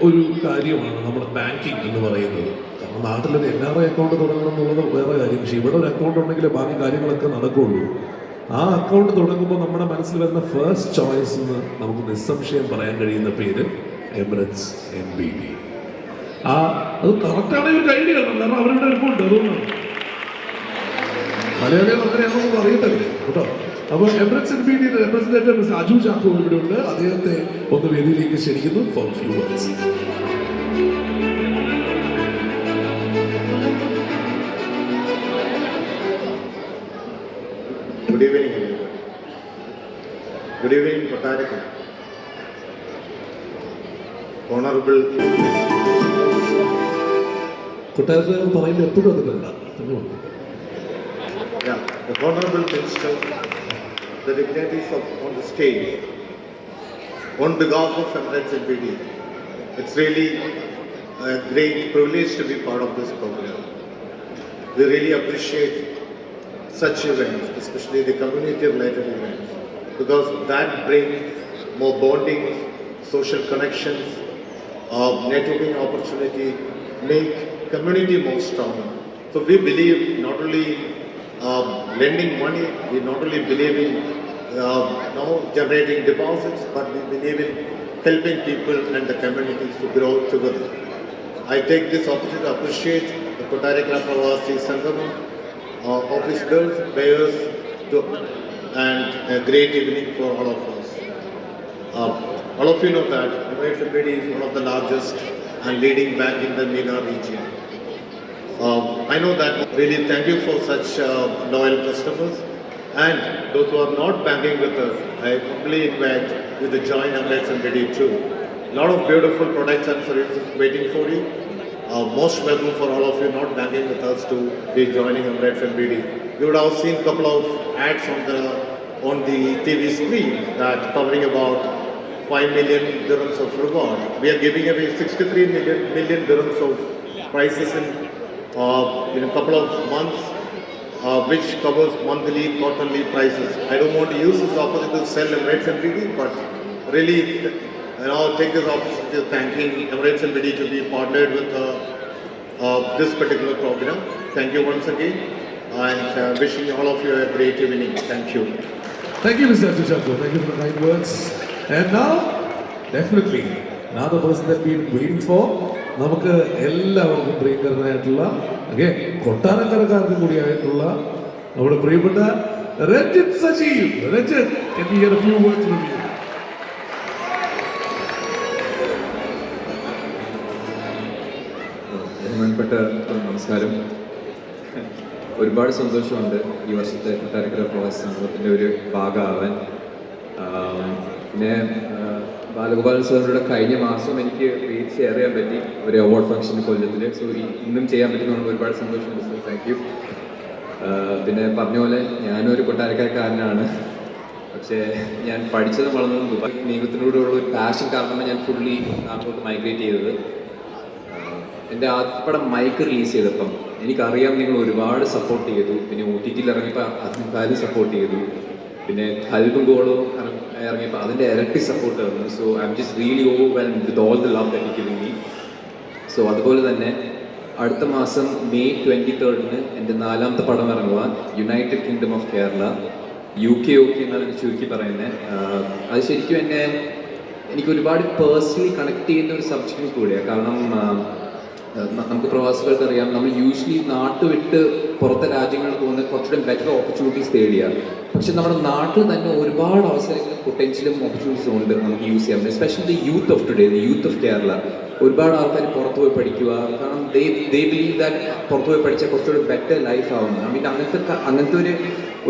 ഒരു കാര്യമാണ് നമ്മുടെ ബാങ്കിങ് എന്ന് പറയുന്നത്. കാരണം നാട്ടിലൊരു NRI അക്കൗണ്ട് തുടങ്ങണം എന്നുള്ളത് വേറെ കാര്യം. പക്ഷേ ഇവിടെ ഒരു അക്കൗണ്ട് ഉണ്ടെങ്കിൽ ബാക്കി കാര്യങ്ങളൊക്കെ നടക്കുകയുള്ളൂ. ആ അക്കൗണ്ട് തുടങ്ങുമ്പോൾ നമ്മുടെ മനസ്സിൽ വരുന്ന ഫസ്റ്റ് ചോയ്സ് എന്ന് നമുക്ക് നിസ്സംശയം പറയാൻ കഴിയുന്ന പേര് എമിറേറ്റ്സ് NBD. അത് കറക്റ്റാണെങ്കിൽ ഒരു ഐഡിയ ആണ്, കാരണം അവരുടെ അക്കൗണ്ട് അതുകൊണ്ടാണ്. മലയാളികൾ അങ്ങനെയാണെന്ന് അറിയട്ടെ കേട്ടോ. അപ്പോൾ Emirates NBD representative mister Aju Chacko ഇവിടെ ഉണ്ട്. അദ്ദേഹത്തെ ഒന്ന് വേദിയിലേക്ക് ക്ഷണിക്കുന്നു for few words. Good evening, everybody. Good evening, Kottarakara. Honorable. Kottarakkara പറയുമ്പോൾ എപ്പോഴും അതിലല്ല. Yeah, the Honorable Minister, the dignitaries on the stage, on behalf of Emirates NBD, it's really a great privilege to be part of this program. We really appreciate such events, especially the community-related events, because that brings more bonding, social connections, networking opportunity, make community more stronger. So we believe not only lending money. We not only believe in generating deposits, but we believe in helping people and the communities to grow together. I take this opportunity to appreciate the Kottarakara Pravasi Sangamam, office girls, players, and a great evening for all of us. All of you know that Emirates NBD is one of the largest and leading bank in the MENA region. I know that. Really thank you for such loyal customers, and those who are not banking with us, I humbly invite you to join Emirates NBD too. A lot of beautiful products and services waiting for you. Most welcome for all of you not banking with us to be joining Emirates NBD. You would have seen a couple of ads on the TV screen that covering about 5 million dirhams of reward. We are giving away 63 million dirhams of prizes in a couple of months, which covers monthly, quarterly prices. I don't want to use this opportunity to sell Emirates NBD, but really, take this opportunity to thanking Emirates NBD to be partnered with this particular program. Thank you once again, and wishing all of you a great evening. Thank you. Thank you, Mr. Tushako. Thank you for the kind words. And now, definitely, another person that we've been waiting for. നമുക്ക് എല്ലാവർക്കും പ്രിയങ്കരനായിട്ടുള്ള കൊട്ടാരക്കരക്കാർക്ക് കൂടിയായിട്ടുള്ള നമ്മുടെ പ്രിയപ്പെട്ട Ranjith Sajeev. Ranjith, can we hear a few words from you? ബഹുമാനപ്പെട്ട നമസ്കാരം. ഒരുപാട് സന്തോഷമുണ്ട് ഈ വർഷത്തെ കൊട്ടാരക്കര പ്രവാസി സംഘത്തിൻ്റെ ഒരു ഭാഗമാവാൻ. പിന്നെ ബാലഗോപാലൻ സാറിനോട് കഴിഞ്ഞ മാസം എനിക്ക് പേജ് ഷെയർ ചെയ്യാൻ പറ്റി ഒരു അവാർഡ് ഫംഗ്ഷൻ കൊല്ലത്തിൽ. സോ ഇന്നും ചെയ്യാൻ പറ്റുന്നതുകൊണ്ട് ഒരുപാട് സന്തോഷമുണ്ട് സാർ. Thank you. പിന്നെ പറഞ്ഞ പോലെ ഞാനൊരു കൊട്ടാരക്കരക്കാരനാണ്. പക്ഷേ ഞാൻ പഠിച്ചതും വളർന്നതും ദുബായ്. നിയമത്തിനോടുള്ള ഒരു പാഷൻ കാരണമാണ് ഞാൻ ഫുള്ളി നാട്ടിലോട്ട് മൈഗ്രേറ്റ് ചെയ്തത്. എൻ്റെ ആദ്യത്തെ പടം മൈക്ക് റിലീസ് ചെയ്തപ്പം എനിക്കറിയാം നിങ്ങൾ ഒരുപാട് സപ്പോർട്ട് ചെയ്തു. പിന്നെ OTT ഇറങ്ങിയപ്പോൾ അതിന് സപ്പോർട്ട് ചെയ്തു. പിന്നെ ഹൽബും ഗോളോ ഇറങ്ങിയപ്പോൾ അതിൻ്റെ ഇരട്ടി സപ്പോർട്ട് തന്നു. So I am just really overwhelmed with all the love that you giving me. So അതുപോലെ തന്നെ അടുത്ത മാസം May 23 എൻ്റെ 4ാമത്തെ പടം ഇറങ്ങുക, United kingdom of Kerala. UK എന്നാണ് എനിക്ക് ചുരുക്കി പറയുന്നത്. അത് ശരിക്കും എനിക്ക് ഒരുപാട് പേഴ്സണലി കണക്ട് ചെയ്യുന്ന ഒരു സബ്ജക്റ്റും കൂടിയാണ്. കാരണം നമുക്ക് പ്രവാസികൾക്കറിയാം, നമ്മൾ യൂഷ്വലി നാട്ട് വിട്ട് പുറത്തെ രാജ്യങ്ങളിൽ പോകുന്ന കുറച്ചുകൂടെ ബെറ്റർ ഓപ്പർച്യൂണിറ്റീസ് തേടിയാണ്. പക്ഷെ നമ്മുടെ നാട്ടിൽ തന്നെ ഒരുപാട് അവസരങ്ങളും പൊട്ടൻഷ്യലും ഓപ്പർച്യൂണിറ്റീസും ഉണ്ട് നമുക്ക് യൂസ് ചെയ്യാൻ. Especially the youth of today, the youth of Kerala. ഒരുപാട് ആൾക്കാർ പുറത്ത് പോയി പഠിക്കുക. കാരണം ദേ ബിലീവ് ദാറ്റ് പുറത്ത് പോയി പഠിച്ചാൽ കുറച്ചുകൂടി ബെറ്റർ ലൈഫ് ആവുന്നു. ഐ മീൻ അങ്ങനത്തെ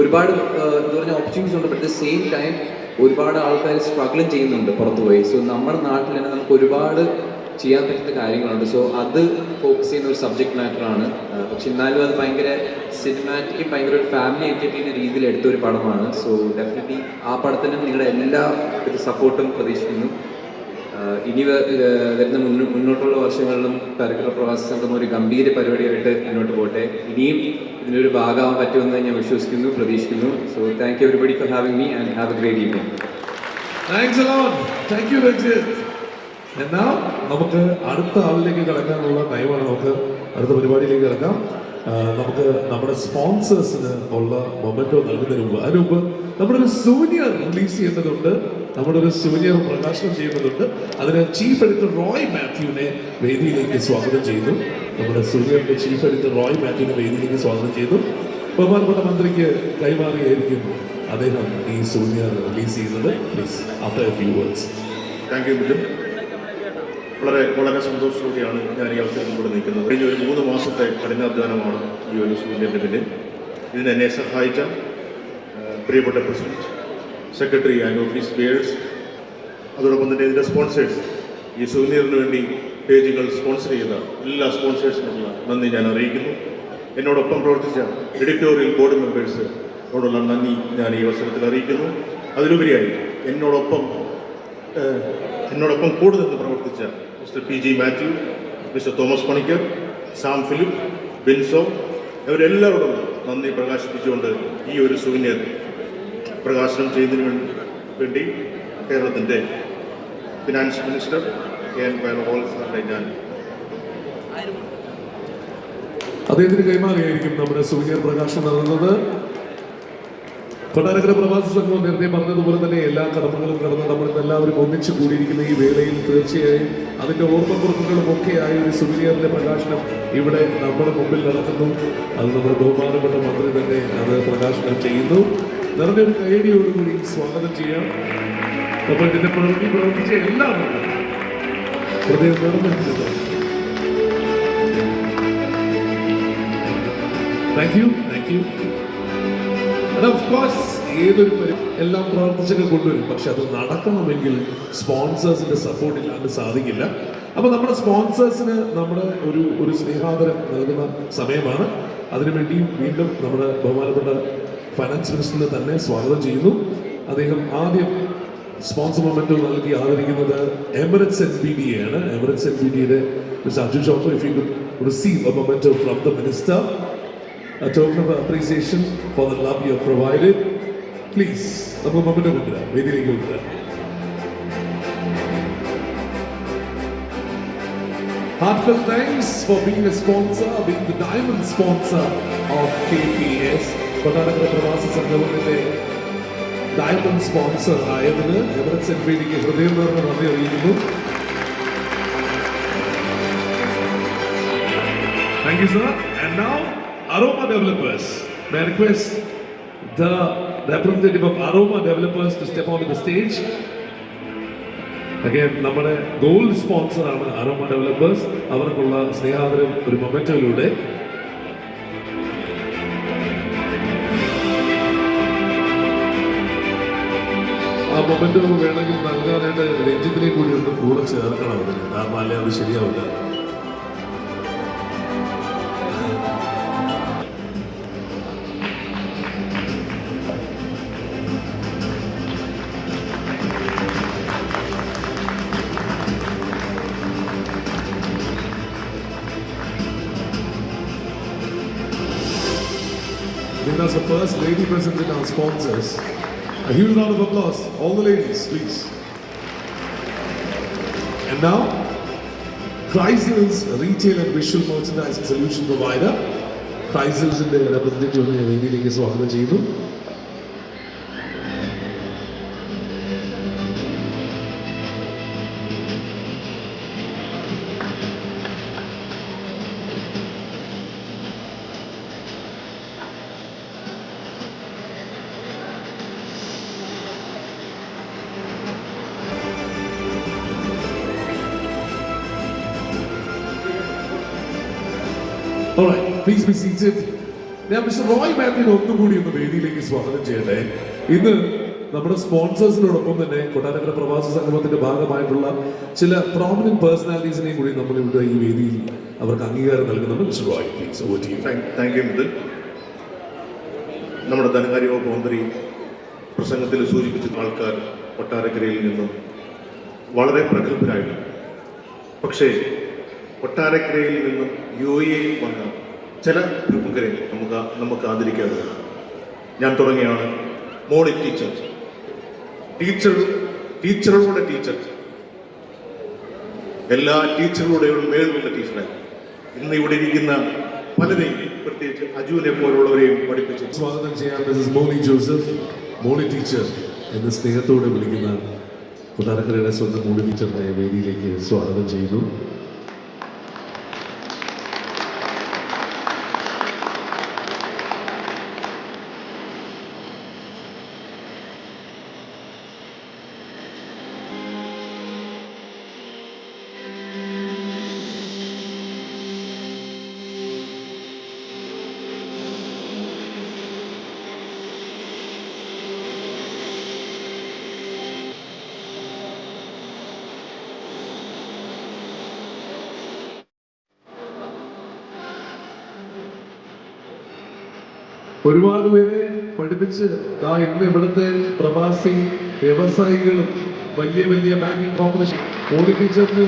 ഒരുപാട് എന്താ പറഞ്ഞാൽ ഓപ്പർച്യൂണിറ്റീസ് ഉണ്ട്. But at the same time ഒരുപാട് ആൾക്കാർ സ്ട്രഗിളും ചെയ്യുന്നുണ്ട് പുറത്ത് പോയി. സോ നമ്മുടെ നാട്ടിൽ തന്നെ നമുക്ക് ഒരുപാട് ചെയ്യാൻ പറ്റുന്ന കാര്യങ്ങളുണ്ട്. സോ അത് ഫോക്കസ് ചെയ്യുന്ന ഒരു സബ്ജക്റ്റ് മാറ്ററാണ്. പക്ഷെ എന്നാലും അത് ഭയങ്കര സിനിമാറ്റിക്, ഭയങ്കര ഒരു ഫാമിലി എൻ്റർടൈനിങ് രീതിയിൽ എടുത്ത ഒരു പടമാണ്. സോ ഡെഫിനറ്റ്ലി ആ പടത്തിന് നിങ്ങളുടെ എല്ലാ സപ്പോർട്ടും പ്രതീക്ഷിക്കുന്നു. ഇനി വരുന്ന മുന്നോട്ടുള്ള വർഷങ്ങളിലും കൊട്ടാരക്കര പ്രവാസി സംഘം ഒരു ഗംഭീര പരിപാടിയായിട്ട് മുന്നോട്ട് പോട്ടെ. ഇനിയും ഇതിനൊരു ഭാഗമാകാൻ പറ്റുമെന്ന് ഞാൻ വിശ്വസിക്കുന്നു, പ്രതീക്ഷിക്കുന്നു. So thank you everybody four having me and have A great evening. Thanks a lot. Thank you Ranjith. എന്നാൽ നമുക്ക് അടുത്ത ആളിലേക്ക് കിടക്കാനുള്ള ടൈമാണ്. നമുക്ക് അടുത്ത പരിപാടിയിലേക്ക് കിടക്കാം. നമുക്ക് നമ്മുടെ സ്പോൺസേഴ്സിന് ഉള്ള മൊമെന്റോ നൽകുന്നതിന് മുമ്പ് നമ്മുടെ ഒരു സൂനിയർ റിലീസ് ചെയ്യേണ്ടതുണ്ട്. നമ്മുടെ ഒരു സൂനിയർ പ്രകാശനം ചെയ്യുന്നതുണ്ട്. അതിന് ചീഫ് എഡിറ്റർ റോയ് മാത്യുവിനെ വേദിയിലേക്ക് സ്വാഗതം ചെയ്യുന്നു. നമ്മുടെ സൂനിയറിന്റെ ചീഫ് എഡിറ്റർ റോയ് മാത്യുവിനെ വേദിയിലേക്ക് സ്വാഗതം ചെയ്യുന്നു. ബഹുമാനപ്പെട്ട മന്ത്രിക്ക് കൈമാറിയായിരിക്കും അദ്ദേഹം ഈ സൂനിയർ റിലീസ് ചെയ്യുന്നത്. Please after A few words. Thank you Mithun. വളരെ സന്തോഷത്തോടെയാണ് ഞാൻ ഈ അവസരത്തിൽ കൂടെ നിൽക്കുന്നത്. കഴിഞ്ഞ ഒരു 3 മാസത്തെ കഠിനാധ്വാനമാണ് ഈ ഒരു സൂര്യൻ്റെ പിന്നിൽ. ഇതിനെന്നെ സഹായിച്ച പ്രിയപ്പെട്ട president, secretary and office bears, അതോടൊപ്പം തന്നെ ഇതിൻ്റെ സ്പോൺസേഴ്സ്, ഈ സൂര്യറിന് വേണ്ടി പേജുകൾ സ്പോൺസർ ചെയ്ത എല്ലാ സ്പോൺസേഴ്സിനുള്ള നന്ദി ഞാൻ അറിയിക്കുന്നു. എന്നോടൊപ്പം പ്രവർത്തിച്ച എഡിറ്റോറിയൽ ബോർഡ് മെമ്പേഴ്സിനോടുള്ള നന്ദി ഞാൻ ഈ അവസരത്തിൽ അറിയിക്കുന്നു. അതിലുപരിയായി എന്നോടൊപ്പം കൂടെ നിന്ന് പ്രവർത്തിച്ച mister PG Mathew, mister Thomas Panicker, Sam Philip, Binso, ഇവരെല്ലാവരോടും നന്ദി പ്രകാശിപ്പിച്ചുകൊണ്ട് ഈ ഒരു സൂര്യർ പ്രകാശനം ചെയ്യുന്നതിന് വേണ്ടി കേരളത്തിൻ്റെ ഫിനാൻസ് മിനിസ്റ്റർ KN വേണുഗോപാൽ സാറിനെ ഞാൻ അദ്ദേഹത്തിന് കൈമാറിയായിരിക്കും നമ്മുടെ സൂര്യർ പ്രകാശനം നടന്നത്. കൊട്ടാരക്കര പ്രവാസി സംഘം നേരത്തെ പറഞ്ഞതുപോലെ തന്നെ എല്ലാ കടമകളും കടന്ന് നമ്മൾ എല്ലാവരും ഒന്നിച്ചു കൂടിയിരിക്കുന്ന ഈ വേളയിൽ തീർച്ചയായും അതിന്റെ ഓർമ്മക്കുറിപ്പുകളും ഒക്കെയായ ഒരു സുവീനിയറിന്റെ പ്രകാശനം ഇവിടെ നമ്മുടെ മുമ്പിൽ നടക്കുന്നു. അത് നമ്മുടെ ബഹുമാനപ്പെട്ട മന്ത്രി തന്നെ അത് പ്രകാശനം ചെയ്യുന്നു. നിറഞ്ഞൊരു കൈയടിയോടുകൂടി സ്വാഗതം ചെയ്യാം. അപ്പോൾ ഇതിന്റെ പ്രവർത്തിച്ച എല്ലാവർക്കും ഹൃദയം നിറഞ്ഞിട്ടുണ്ട്. Thank you. ഓഫ് കോഴ്സ് ഏതൊരു എല്ലാം പ്രവർത്തിച്ചൊക്കെ കൊണ്ടുവരും, പക്ഷെ അത് നടക്കണമെങ്കിൽ സ്പോൺസേഴ്സിന്റെ സപ്പോർട്ട് ഇല്ലാണ്ട് സാധിക്കില്ല. അപ്പൊ നമ്മുടെ സ്പോൺസേഴ്സിന് നമ്മുടെ ഒരു സ്നേഹാദരം നൽകുന്ന സമയമാണ്. അതിനുവേണ്ടി വീണ്ടും നമ്മുടെ ബഹുമാനപ്പെട്ട ഫൈനാൻസ് മിനിസ്റ്ററിനെ തന്നെ സ്വാഗതം ചെയ്യുന്നു. അദ്ദേഹം ആദ്യം സ്പോൺസർ മൊമെന്റോ നൽകി ആദരിക്കുന്നത് എമിറേറ്റ്സ് NPD ആണ്. എമിറേറ്റ്സ് NPDയുടെ mister Arjun Chopra, if you could receive a memento from the minister, a token of appreciation for the love you have provided. Please, നമുക്ക് മൊമെന്റോ കൊണ്ടുവരാം, വേദിയിലേക്ക് കൊണ്ടുവരാം. Heartfelt thanks for being a sponsor, being the diamond sponsor of KPS. Kottarakkara പ്രവാസി സംഘത്തിന്റെ ഡയമണ്ട് സ്പോൺസർ ആയതിന് എമിറേറ്റ്സ് NPDക്ക് ഹൃദയം നിറഞ്ഞ നന്ദി അറിയിക്കുന്നു. Thank you, sir. And now, Aroma Developers. May I request the representative of Aroma Developers to step onto the stage. Again, നമ്മുടെ ഗോൾഡ് സ്പോൺസർ ആണ് അരോമ ഡെവലപ്പേഴ്സ്. അവർക്കുള്ള സ്നേഹാദരം ഒരു മൊമെന്റോയിലൂടെ. ആ മൊമെന്റോ വേണമെങ്കിൽ നൽകാനായിട്ട് രഞ്ജിത്തിനെ കൂടി ഒന്ന് കൂടെ ചേർക്കണം അതിന്, കാരണം അല്ലെ അത് ശരിയാവില്ല. As the first lady presented our sponsors, a huge round of applause. All the ladies, please. And now, Chrysal's retail and visual merchandising solution provider. Chrysal's in the representative of the വേദിയിലേക്ക് സ്വാഗതം ചെയ്യുന്നു. All right, please be seated. ഞാൻ മിസ്റ്റർ റോയ് മാത്യുവിനെ ഒന്നുകൂടി ഒന്ന് വേദിയിലേക്ക് സ്വാഗതം ചെയ്യട്ടെ. ഇന്ന് നമ്മുടെ സ്പോൺസേഴ്സിനോടൊപ്പം തന്നെ കൊട്ടാരക്കര പ്രവാസി സംഗമത്തിന്റെ ഭാഗമായിട്ടുള്ള ചില പ്രോമിനന്റ് പേഴ്സണാലിറ്റീസിനെയും കൂടി നമ്മൾ ഇവിടെ ഈ വേദിയിൽ അവർക്ക് അംഗീകാരം നൽകുന്നുണ്ട്. Mister Roy, please over to you. Thank you Mithun. നമ്മുടെ ധനകാര്യ വകുപ്പ് മന്ത്രി പ്രസംഗത്തിൽ സൂചിപ്പിച്ച ആൾക്കാർ കൊട്ടാരക്കരയിൽ നിന്നും വളരെ പ്രഗത്ഭരായിട്ടുണ്ട്. പക്ഷേ കൊട്ടാരക്കരയിൽ നിന്നും UAE വന്ന ചില പ്രമുഖരെ നമുക്ക് ആദരിക്കേണ്ടതുണ്ട്. ഞാൻ തുടങ്ങിയാണ് മോളി ടീച്ചറുടെ ടീച്ചർ, എല്ലാ ടീച്ചറുടെയും മേലുള്ള ടീച്ചറായി ഇന്ന് ഇവിടെ ഇരിക്കുന്ന പലരെയും, പ്രത്യേകിച്ച് അജുവിനെ പോലുള്ളവരെയും പഠിപ്പിച്ചു. സ്വാഗതം ചെയ്യാൻ മിസസ് മോളി ജോസഫ്, മോളി ടീച്ചർ എന്ന് സ്നേഹത്തോടെ വിളിക്കുന്ന കൊട്ടാരക്കരയുടെ സ്വന്തം മോളി ടീച്ചറിനെ വേദിയിലേക്ക് സ്വാഗതം ചെയ്യുന്നു. ഒരുപാട് പേരെ പഠിപ്പിച്ച് ഇന്ന് ഇവിടുത്തെ പ്രവാസി വ്യവസായികളും വലിയ വലിയ ബാങ്കിങ് കോർപ്പറേഷൻ മോളി ടീച്ചറിന്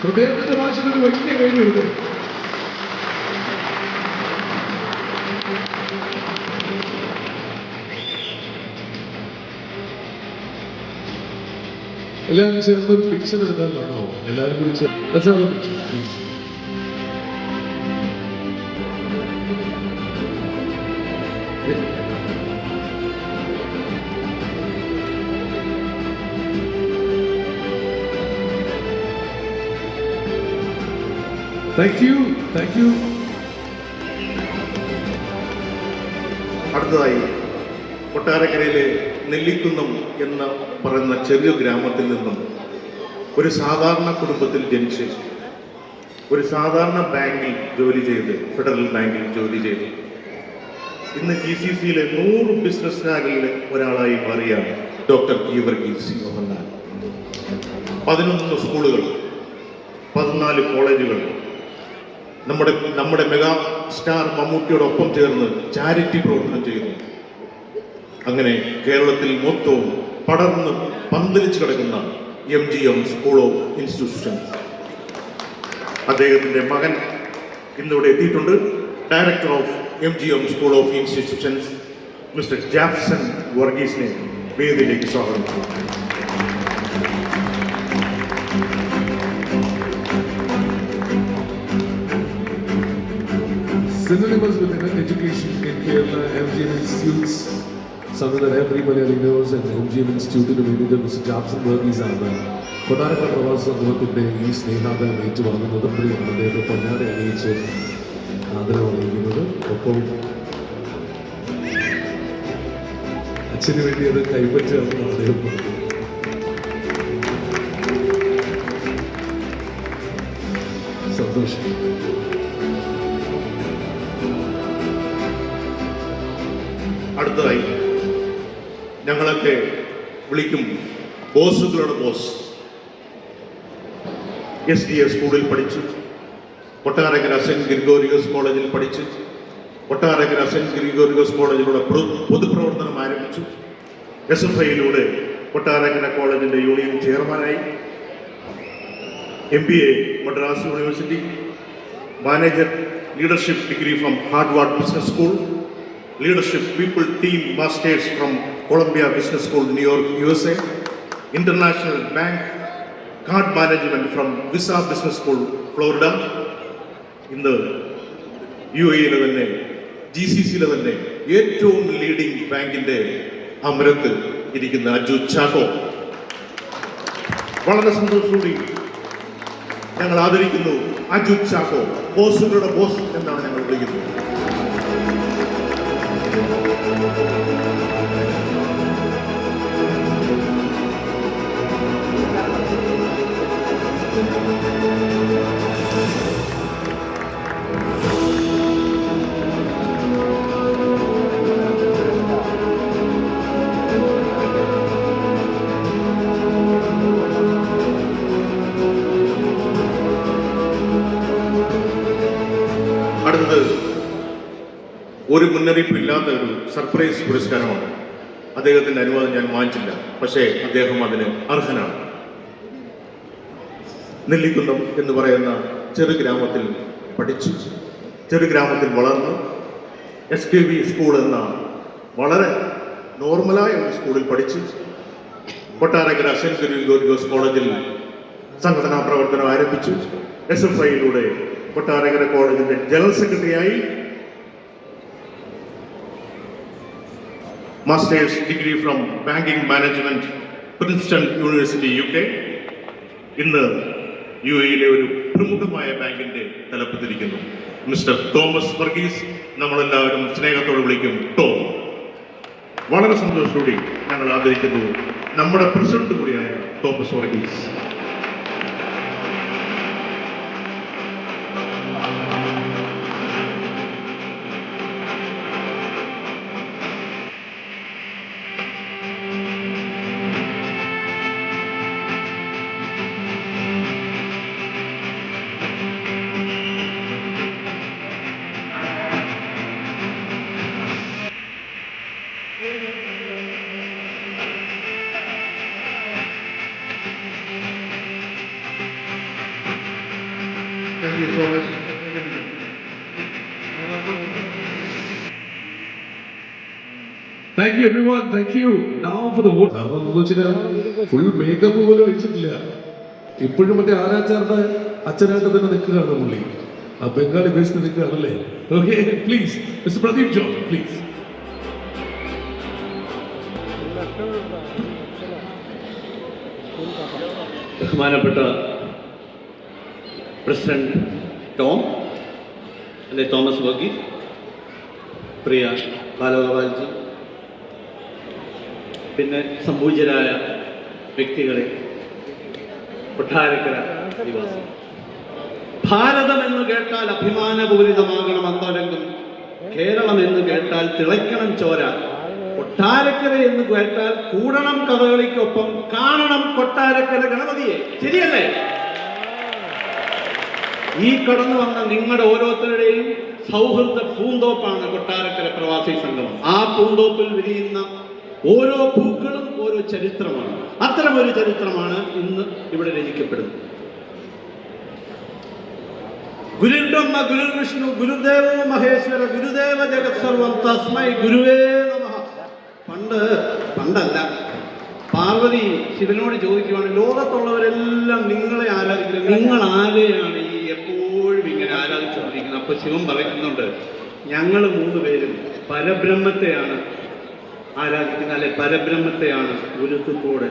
ഹൃദയത്തിന്റെ ഭാഷയിൽ ഒരു വലിയ പേര് കൊടുക്കും. എല്ലാവരും ചേർന്ന് ഒരു പിക്ചർ എടുക്കാൻ കാണോ? എല്ലാവരും കൂടി ചേർന്ന് താങ്ക് യു. അടുത്തതായി കൊട്ടാരക്കരയിലെ നെല്ലിക്കുന്നം എന്ന് പറയുന്ന ചെറിയ ഗ്രാമത്തിൽ നിന്നും ഒരു സാധാരണ കുടുംബത്തിൽ ജനിച്ച് ഒരു സാധാരണ ബാങ്കിൽ ജോലി ചെയ്ത്, ഫെഡറൽ ബാങ്കിൽ ജോലി ചെയ്ത് ഇന്ന് GCCയിലെ 100 ബിസിനസ്സുകാരിൽ ഒരാളായി മാറിയ ഡോക്ടർ ഗീവർഗീസ് യോഹന്നാൻ. 11 സ്കൂളുകൾ, 14 കോളേജുകൾ, നമ്മുടെ മെഗാ സ്റ്റാർ മമ്മൂട്ടിയോടൊപ്പം ചേർന്ന് ചാരിറ്റി പ്രവർത്തനം ചെയ്യുന്നു. അങ്ങനെ കേരളത്തിൽ മൊത്തവും പടർന്ന് പന്തലിച്ച് കിടക്കുന്ന MGM സ്കൂൾ ഓഫ് ഇൻസ്റ്റിറ്റ്യൂഷൻസ്. അദ്ദേഹത്തിൻ്റെ മകൻ ഇന്നിവിടെ എത്തിയിട്ടുണ്ട്. Director of MGM school of institutions mister Jackson വർഗീസിനെ വേദിയിലേക്ക് സ്വാഗതം ചെയ്യുന്നു. Synonymous with education in Kerala, MGM Institutes, something that everybody knows, and MGM Institute വേണ്ടിയിട്ട് മിസ്റ്റർ ജാക്സൺ വർഗീസ് ആണ് കൊട്ടാരക്കര പ്രവാസി സമൂഹത്തിൻ്റെ ഈ സ്നേഹാദരം ഏറ്റുവാങ്ങുന്നത്. പ്രിയമാണ് അദ്ദേഹത്തെ പൊന്നാട അണിയിച്ച് ആദരവണിയിക്കുന്നത്. ഒപ്പം അച്ഛന് വേണ്ടി അത് കൈപ്പറ്റുകയാണെന്നാണ് അദ്ദേഹം പറഞ്ഞത്. സന്തോഷം. അടുത്തതായി ഞങ്ങളൊക്കെ വിളിക്കും ബോസുകളുടെ ബോസ്. SDA സ്കൂളിൽ പഠിച്ചു, കൊട്ടാരക്കര സെന്റ് ഗ്രിഗോറിയോസ് കോളേജിൽ പഠിച്ച് കൊട്ടാരക്കര സെന്റ് ഗ്രിഗോറിയോസ് കോളേജിലൂടെ പൊതുപ്രവർത്തനം ആരംഭിച്ചു. SFIയിലൂടെ കൊട്ടാരക്കര കോളേജിന്റെ യൂണിയൻ ചെയർമാനായി. MBA Madras university, manager leadership degree from Harvard business school, Leadership People Team Masters from Columbia Business School, New York, USA, International Bank, Card Management from Visa Business School, Florida. ഇന്ന് UAE-യിലെ തന്നെ GCC-യിലെ തന്നെ ഏറ്റവും ലീഡിംഗ് ബാങ്കിൻ്റെ അമരത്ത് ഇരിക്കുന്ന അജു ചാക്കോ. വളരെ സന്തോഷത്തോടെ ഞങ്ങൾ ആദരിക്കുന്നു അജു ചാക്കോ. ബോസുകളുടെ ബോസ് എന്നാണ് ഞങ്ങൾ വിളിക്കുന്നത്. അടുത്തത് ഒരു മുന്നറിയിപ്പില്ലാത്ത ഒരു സർപ്രൈസ് പുരസ്കാരമാണ്. അദ്ദേഹത്തിൻ്റെ അനുവാദം ഞാൻ വാങ്ങിച്ചില്ല, പക്ഷേ അദ്ദേഹം അതിന് അർഹനാണ്. നെല്ലിക്കുന്നം എന്ന് പറയുന്ന ചെറു ഗ്രാമത്തിൽ പഠിച്ചു, ചെറു ഗ്രാമത്തിൽ വളർന്ന് SKV സ്കൂൾ എന്ന വളരെ നോർമലായ ഒരു സ്കൂളിൽ പഠിച്ച് കൊട്ടാരക്കര സെന്റ് ഗ്രിഗോറിയോസ് കോളേജിൽ സംഘടനാ പ്രവർത്തനം ആരംഭിച്ചു. SFIയിലൂടെ കൊട്ടാരക്കര കോളേജിന്റെ ജനറൽ സെക്രട്ടറിയായി. Masters degree from banking management, Princeton university, UK. ഇന്ന് UAE-യിലെ ഒരു പ്രമുഖമായ ബാങ്കിന്റെ തലപ്പത്തിരിക്കുന്നു മിസ്റ്റർ തോമസ് വർഗീസ്. നമ്മളെല്ലാവരും സ്നേഹത്തോടെ വിളിക്കും ടോം. വളരെ സന്തോഷത്തോടെ ഞങ്ങൾ ആദരിക്കുന്നു നമ്മുടെ പ്രസിഡന്റ് കൂടിയായ Thomas Varghese. Thank you so much. Thank you everyone. Thank you. Now for the vote. Full makeup പോലും വെച്ചിട്ടില്ല. ഇപ്പോഴും മറ്റേ ആരാച്ചാരുടെ അച്ഛനായിട്ട് തന്നെ നിൽക്കുകയാണ് പുള്ളി. ആ ബംഗാളി ബേസിൽ നിൽക്കുകയാണല്ലേ. Okay, please mister Pradeep John, please. ബഹുമാനപ്പെട്ട പ്രസിഡന്റ് ടോം, അല്ലെ തോമസ് വർഗി, പ്രിയ ബാലഗോപാൽജി, പിന്നെ സംപൂജ്യരായ വ്യക്തികളെ, കൊട്ടാരക്കര നിവാസി. ഭാരതം എന്ന് കേട്ടാൽ അഭിമാനപൂരിതമാകണം അന്തരംഗം, കേരളം എന്ന് കേട്ടാൽ തിളയ്ക്കണം ചോര, കൊട്ടാരക്കര എന്ന് കേട്ടാൽ കൂടണം കഥകളിക്കൊപ്പം, കാണണം കൊട്ടാരക്കര ഗണപതിയെ. ശരിയല്ലേ? ഈ കടന്നു വന്ന നിങ്ങളുടെ ഓരോരുത്തരുടെയും സൗഹൃദ പൂന്തോപ്പാണ് കൊട്ടാരക്കര പ്രവാസി സംഗമം. ആ പൂന്തോപ്പിൽ വിരിയുന്ന ഓരോ പൂക്കളും ഓരോ ചരിത്രമാണ്. അത്തരമൊരു ചരിത്രമാണ് ഇന്ന് ഇവിടെ രചിക്കപ്പെടുന്നത്. ഗുരുർബ്രഹ്മ ഗുരുർവിഷ്ണു ഗുരുദേവോ മഹേശ്വര ഗുരുദേവ ജഗത് സർവം തസ്മൈ ഗുരുവേ നമഃ. പണ്ടല്ല, പാർവതി ശിവനോട് ചോദിക്കുവാണ്, ലോകത്തുള്ളവരെല്ലാം നിങ്ങളെ ആരാധിക്കുന്നത്, നിങ്ങൾ ആരെയാണ് ഈ എപ്പോഴും ഇങ്ങനെ ആരാധിച്ചുകൊണ്ടിരിക്കുന്നത്? അപ്പൊ ശിവൻ പറയുന്നുണ്ട്, ഞങ്ങൾ 3 പേരും പരബ്രഹ്മത്തെയാണ് ആരാധിക്കുന്നത്, അല്ലെ പരബ്രഹ്മത്തെയാണ് ഗുരുത്വത്തോടെ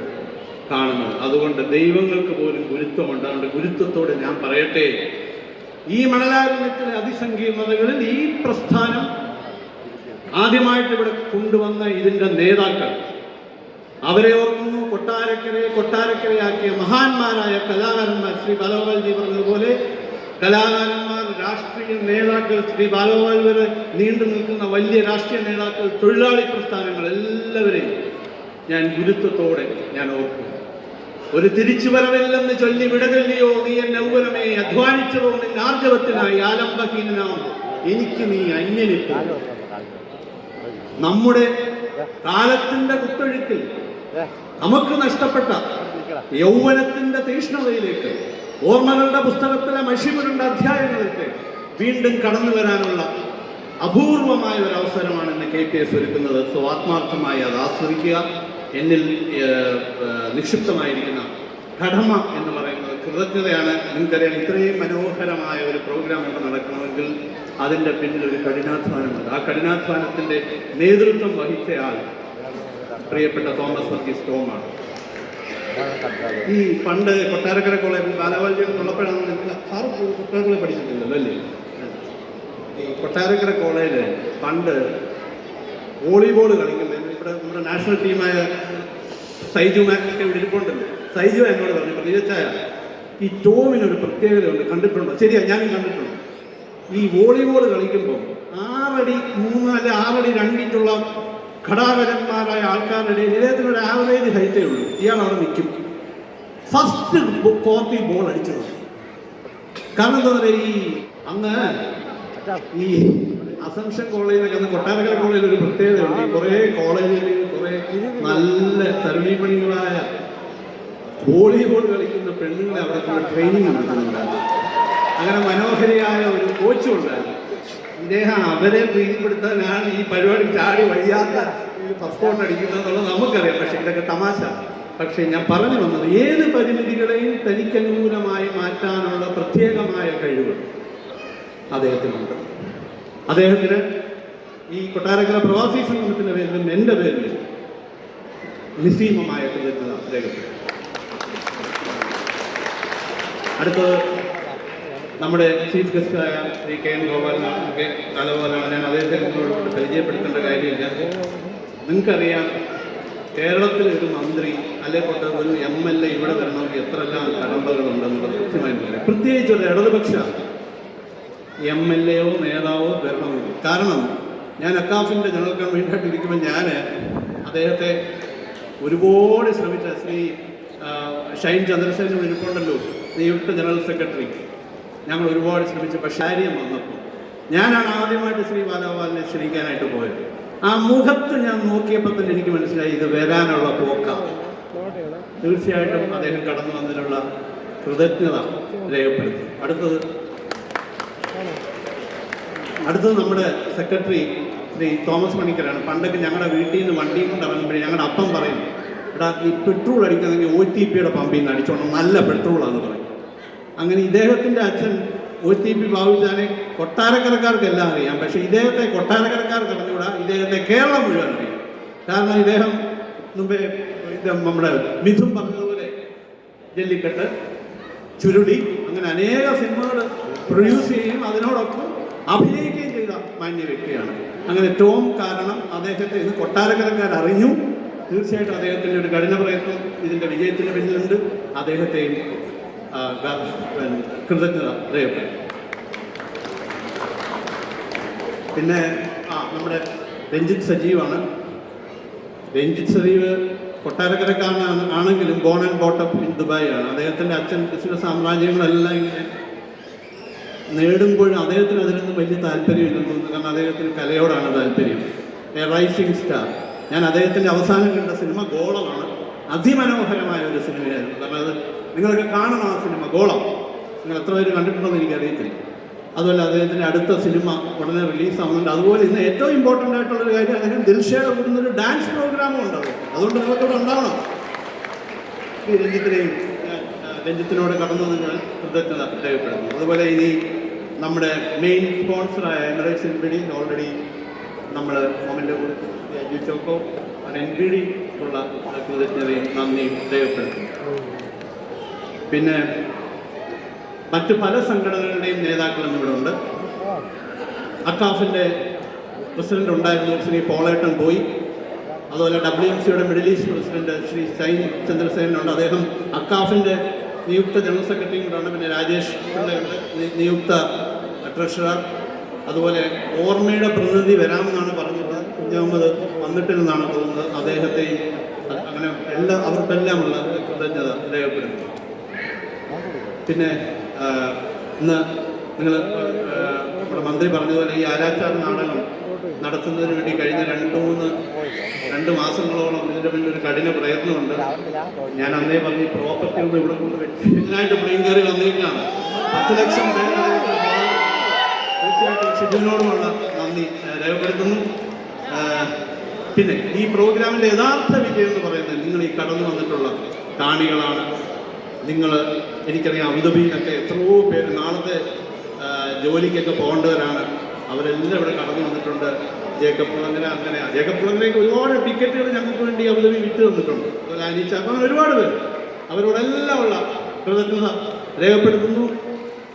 കാണുന്നത്. അതുകൊണ്ട് ദൈവങ്ങൾക്ക് പോലും ഗുരുത്വമുണ്ട്. അതുകൊണ്ട് ഗുരുത്വത്തോടെ ഞാൻ പറയട്ടെ, ഈ മണലാരണ്യത്തിലെ അതിസങ്കീർണതകളിൽ ഈ പ്രസ്ഥാനം ആദ്യമായിട്ട് ഇവിടെ കൊണ്ടുവന്ന ഇതിൻ്റെ നേതാക്കൾ, അവരെ ഓർക്കുന്നു. കൊട്ടാരക്കരയാക്കിയ മഹാന്മാരായ കലാകാരന്മാർ, ശ്രീ ബാലഗോപാൽജി പറഞ്ഞതുപോലെ കലാകാരന്മാർ, രാഷ്ട്രീയ നേതാക്കൾ, ശ്രീ ബാലഗോപാൽ വരെ നീണ്ടു നിൽക്കുന്ന വലിയ രാഷ്ട്രീയ നേതാക്കൾ, തൊഴിലാളി പ്രസ്ഥാനങ്ങൾ, എല്ലാവരെയും ഞാൻ ഗുരുത്വത്തോടെ ഞാൻ ഓർക്കുന്നു. ഒരു തിരിച്ചുവരവില്ലെന്ന് ചൊല്ലി വിടചൊല്ലിയോ നീ എന്നെ ഔവനമേ, അധ്വാനിച്ചതോ നിന്റെ ആർജവത്തിനായി, ആലംബഹീനനാം എനിക്ക് നീ അന്യനിപ്പോ. നമ്മുടെ കാലത്തിന്റെ കുത്തൊഴുക്കിൽ നമുക്ക് നഷ്ടപ്പെട്ട യൗവനത്തിന്റെ തീഷ്ണതയിലേക്ക്, ഓർമ്മകളുടെ പുസ്തകത്തിലെ മഷിമുരുണ്ട അധ്യായങ്ങളിലേക്ക് വീണ്ടും കടന്നു വരാനുള്ള അപൂർവമായ ഒരു അവസരമാണ് ഇന്ന് KPS ഒരുക്കുന്നത്. സോ ആത്മാർത്ഥമായി അത് ആസ്വദിക്കുക. എന്നിൽ നിക്ഷിപ്തമായിരിക്കുന്ന കടമ എന്ന് പറയുന്നത് കൃതജ്ഞതയാണ്. നിങ്ങൾക്കറിയാം, ഇത്രയും മനോഹരമായ ഒരു പ്രോഗ്രാം ഇവിടെ നടക്കണമെങ്കിൽ അതിൻ്റെ പിന്നിൽ ഒരു കഠിനാധ്വാനമുണ്ട്. ആ കഠിനാധ്വാനത്തിൻ്റെ നേതൃത്വം വഹിച്ചയാൾ പ്രിയപ്പെട്ട തോമസ് വർഗീസ് ടോമാണ്. ഈ പണ്ട് കൊട്ടാരക്കര കോളേജിൽ ബാലഗോപാൽജിയുടെ ഉള്ളപ്പോഴാണ്, സാറ് കൊട്ടാരക്കര പഠിച്ചിട്ടില്ലല്ലോ അല്ലേ? ഈ കൊട്ടാരക്കര കോളേജിൽ പണ്ട് വോളിബോൾ കളിക്കുമ്പോൾ ഇവിടെ നമ്മുടെ നാഷണൽ ടീമായ സൈജു മാക്കൊക്കെ ഇവിടെ ഇരിപ്പുണ്ടല്ലോ. സൈജു എന്നോട് പറഞ്ഞു, പ്രതിവച്ചായ ഈ ടോമിനൊരു പ്രത്യേകതയുണ്ട്, കണ്ടിട്ടുണ്ടോ? ശരിയാ, ഞാനും കണ്ടിട്ടുണ്ട്. ഈ വോളിബോൾ കളിക്കുമ്പോൾ 6 അടി 3 അല്ലെ 6 അടി 2 ഇഞ്ചുള്ള ഘടാകരന്മാരായ ആൾക്കാരുടെ ഇടയിൽ ഇദ്ദേഹത്തിനൊരു ആവറേജ് ഹൈറ്റേ ഉള്ളൂ. ഇയാൾ അവിടെ നിൽക്കും, ഫസ്റ്റ് കോർട്ടിൽ ബോൾ അടിച്ചത്. കാരണം എന്താ പറയുക, ഈ അന്ന് ഈ അസംഷൻ കോളേജിലൊക്കെ അന്ന് കൊട്ടാരക്കര കോളേജിൽ ഒരു പ്രത്യേകതയുണ്ട്. കുറേ കോളേജിൽ കുറേ നല്ല തരുണീമണികളായ വോളിബോൾ കളിക്കുന്ന പെണ്ണുങ്ങളെ അവർക്കുള്ള ട്രെയിനിങ് നടത്തുന്നുണ്ടായിരുന്നു. അങ്ങനെ മനോഹരിയായ ഒരു കോച്ചും ഉണ്ടായിരുന്നു. ഇദ്ദേഹം അവരെ പ്രീതിപ്പെടുത്താനാണ് ഈ പരിപാടി ചാടി വഴിയാത്ത പസ്പോർട്ട് അടിക്കുന്നതെന്നുള്ളത് നമുക്കറിയാം. പക്ഷെ ഇതൊക്കെ തമാശ. പക്ഷെ ഞാൻ പറഞ്ഞു വന്നത്, ഏത് പരിമിതികളെയും തനിക്കനുകൂലമായി മാറ്റാനുള്ള പ്രത്യേകമായ കഴിവ് അദ്ദേഹത്തിനുണ്ട്. അദ്ദേഹത്തിന് ഈ കൊട്ടാരക്കര പ്രവാസി സംഗമത്തിൻ്റെ പേരിലും എൻ്റെ പേരിലും നിസ്സീമമായ കൃതജ്ഞത അദ്ദേഹത്തിന്. അടുത്തത് നമ്മുടെ ചീഫ് ഗസ്റ്റായ ശ്രീ KN ഗോപാലനാഥൊക്കെ കാലപോലാണ്. ഞാൻ അദ്ദേഹത്തെ നിങ്ങളോട് പരിചയപ്പെടുത്തേണ്ട കാര്യമില്ല. നിങ്ങൾക്കറിയാം, കേരളത്തിൽ ഒരു മന്ത്രി അല്ലെങ്കിൽ ഒരു MLA ഇവിടെ വരണമെങ്കിൽ എത്രയെല്ലാം കടമ്പകളുണ്ടെന്നുള്ളത് കൃത്യമായിട്ട് പറയാം. പ്രത്യേകിച്ച് ഒരു ഇടതുപക്ഷ MLA നേതാവോ വരണമെങ്കിൽ. കാരണം ഞാൻ അക്കാഫിൻ്റെ ജനറൽ കൺവീനറായിട്ട് ഇരിക്കുമ്പോൾ ഞാൻ അദ്ദേഹത്തെ ഒരുപാട് ശ്രമിച്ച ശ്രീ ഷൈൻ ചന്ദ്രസേനോട് ഇരിപ്പുണ്ടല്ലോ, നിയുക്ത ജനറൽ സെക്രട്ടറി, ഞങ്ങൾ ഒരുപാട് ശ്രമിച്ചു. പക്ഷേ കാര്യം വന്നപ്പോൾ ഞാനാണ് ആദ്യമായിട്ട് ശ്രീ ബാലഗോപാലിനെ ക്ഷണിക്കാനായിട്ട് പോയത്. ആ മുഖത്ത് ഞാൻ നോക്കിയപ്പോൾ തന്നെ എനിക്ക് മനസ്സിലായി ഇത് വരാനുള്ള പോക്കാണ്. തീർച്ചയായിട്ടും അദ്ദേഹം കടന്നു വന്നതിനുള്ള കൃതജ്ഞത രേഖപ്പെടുത്തി. അടുത്തത് നമ്മുടെ സെക്രട്ടറി ശ്രീ തോമസ് പണിക്കരാണ്. പണ്ടൊക്കെ ഞങ്ങളുടെ വീട്ടിൽ നിന്ന് വണ്ടിയും കൊണ്ട് ഇറങ്ങുമ്പോഴേ ഞങ്ങളുടെ അപ്പം പറയും, എടാ ഈ പെട്രോൾ അടിക്കുന്നെങ്കിൽ OTPയുടെ പമ്പിൽ നിന്ന് അടിച്ചോണം, നല്ല പെട്രോളാന്ന് പറയും. അങ്ങനെ ഇദ്ദേഹത്തിൻ്റെ അച്ഛൻ OTP ബാബുജാനെ കൊട്ടാരക്കരക്കാർക്കെല്ലാം അറിയാം. പക്ഷേ ഇദ്ദേഹത്തെ കൊട്ടാരക്കരക്കാർക്ക് അറിഞ്ഞുകൂടാ, ഇദ്ദേഹത്തെ കേരളം മുഴുവൻ അറിയാം. കാരണം ഇദ്ദേഹം മുമ്പേ നമ്മുടെ മിഥുൻ പറഞ്ഞതുപോലെ ജല്ലിക്കെട്ട്, ചുരുളി, അങ്ങനെ അനേക സിനിമകൾ പ്രൊഡ്യൂസ് ചെയ്യുകയും അതിനോടൊപ്പം അഭിനയിക്കുകയും ചെയ്ത മാന്യ വ്യക്തിയാണ്. അങ്ങനെ ടോം കാരണം അദ്ദേഹത്തെ ഇന്ന് കൊട്ടാരക്കരക്കാർ അറിഞ്ഞു. തീർച്ചയായിട്ടും അദ്ദേഹത്തിൻ്റെ ഒരു കഠിന പ്രയത്നം ഇതിൻ്റെ വിജയത്തിന് പിന്നിലുണ്ട്. അദ്ദേഹത്തെയും കൃതജ്ഞത രേഖപ്പെടുത്തും. പിന്നെ നമ്മുടെ രഞ്ജിത്ത് സജീവാണ്. രഞ്ജിത്ത് സജീവ് കൊട്ടാരക്കരക്കാരനാണെങ്കിലും born and brought up in Dubai ആണ്. അദ്ദേഹത്തിൻ്റെ അച്ഛൻ ബിസിനസ് സാമ്രാജ്യങ്ങളെല്ലാം ഇങ്ങനെ നേടുമ്പോഴും അദ്ദേഹത്തിന് അതിലൊന്നും വലിയ താല്പര്യമില്ലെന്ന് തോന്നുന്നു. കാരണം അദ്ദേഹത്തിന് കലയോടാണ് താല്പര്യം. A rising star. ഞാൻ അദ്ദേഹത്തിൻ്റെ അവസാനം കണ്ട സിനിമ ഗോളമാണ്. അതിമനോഹരമായ ഒരു സിനിമയായിരുന്നു. കാരണം അത് നിങ്ങളൊക്കെ കാണണം ആ സിനിമ ഗോളം. നിങ്ങൾ എത്ര പേര് കണ്ടിട്ടുണ്ടോയെന്ന് എനിക്കറിയത്തില്ല. അതുപോലെ അദ്ദേഹത്തിൻ്റെ അടുത്ത സിനിമ ഉടനെ റിലീസാവുന്നുണ്ട്. അതുപോലെ ഇന്ന് ഏറ്റവും ഇമ്പോർട്ടൻ്റ് ആയിട്ടുള്ളൊരു കാര്യം, അദ്ദേഹം ദിൽഷയുടെ കൂടുന്നൊരു ഡാൻസ് പ്രോഗ്രാമും ഉണ്ട്. അതുകൊണ്ട് നിങ്ങൾക്കിവിടെ ഉണ്ടാവണം. ഈ രഞ്ജിത്തിനോട് കടന്നു നിങ്ങൾ കൃതജ്ഞത രേഖപ്പെടുന്നു. അതുപോലെ ഇനി നമ്മുടെ മെയിൻ സ്പോൺസറായ എമിറേറ്റ്സ് NBD ഓൾറെഡി നമ്മൾ മൊമെൻ്റ് കൊടുത്തു. ചോക്കോ NBD ഉള്ള കൃതജ്ഞതയും നന്ദിയും രേഖപ്പെടുത്തുന്നു. പിന്നെ മറ്റ് പല സംഘടനകളുടെയും നേതാക്കളും ഇവിടെ ഉണ്ട്. അക്കാഫിൻ്റെ പ്രസിഡന്റ് ഉണ്ടായിരുന്നു ശ്രീ പോളേട്ടൻ പോയി. അതുപോലെ WMCയുടെ middle east president Shri Shine ചന്ദ്രസേനുണ്ട്. അദ്ദേഹം അക്കാഫിൻ്റെ നിയുക്ത ജനറൽ സെക്രട്ടറിയും കൂടാണ്. പിന്നെ രാജേഷ് പിള്ളയുണ്ട്, നിയുക്ത ട്രഷറർ. അതുപോലെ ഓർമ്മയുടെ പ്രതിനിധി വരാമെന്നാണ് പറഞ്ഞിട്ടുള്ളത്. കുഞ്ഞഹമ്മദ് വന്നിട്ടില്ലെന്നാണ് തോന്നുന്നത്. അദ്ദേഹത്തെയും അങ്ങനെ അവർക്കെല്ലാമുള്ള കൃതജ്ഞത രേഖപ്പെടുത്തുന്നു. പിന്നെ ഇന്ന് നിങ്ങൾ നമ്മുടെ മന്ത്രി പറഞ്ഞതുപോലെ ഈ ആരാച്ചാർ നാടകം നടത്തുന്നതിന് വേണ്ടി കഴിഞ്ഞ രണ്ട് മാസങ്ങളോളം ഇതിൻ്റെ പിന്നിൽ ഒരു കഠിന പ്രയത്നമുണ്ട്. ഞാൻ അന്നേ പറഞ്ഞ് ഈ പ്രോപ്പർട്ടി ഒന്നും ഇവിടെ കൊണ്ട് വെച്ച് ഇതിനായിട്ട് പ്ലെയിൻ കയറി വന്നിരിക്കുകയാണ്. 10 ലക്ഷം പേര്. തീർച്ചയായിട്ടും ഷിജുവിനോടുമുള്ള നന്ദി രേഖപ്പെടുത്തുന്നു. പിന്നെ ഈ പ്രോഗ്രാമിൻ്റെ യഥാർത്ഥ വിജയം എന്ന് പറയുന്നത് നിങ്ങൾ ഈ കടന്നു വന്നിട്ടുള്ള കാണികളാണ്. നിങ്ങൾ എനിക്കറിയാം അബുദാബിയിലൊക്കെ എത്രയോ പേര് നാളത്തെ ജോലിക്കൊക്കെ പോകേണ്ടവരാണ്. അവരെല്ലാം ഇവിടെ കടന്നു വന്നിട്ടുണ്ട്. ജേക്കബ് കുളങ്ങരയ്ക്ക് ഒരുപാട് ടിക്കറ്റുകൾ ഞങ്ങൾക്ക് വേണ്ടി അബുദാബി വിറ്റ് തന്നിട്ടുണ്ട്. അതുപോലെ അനീച്ച, അങ്ങനെ ഒരുപാട് പേര്. അവരോടെല്ലാം ഉള്ള കൃതജ്ഞത രേഖപ്പെടുത്തുന്നു.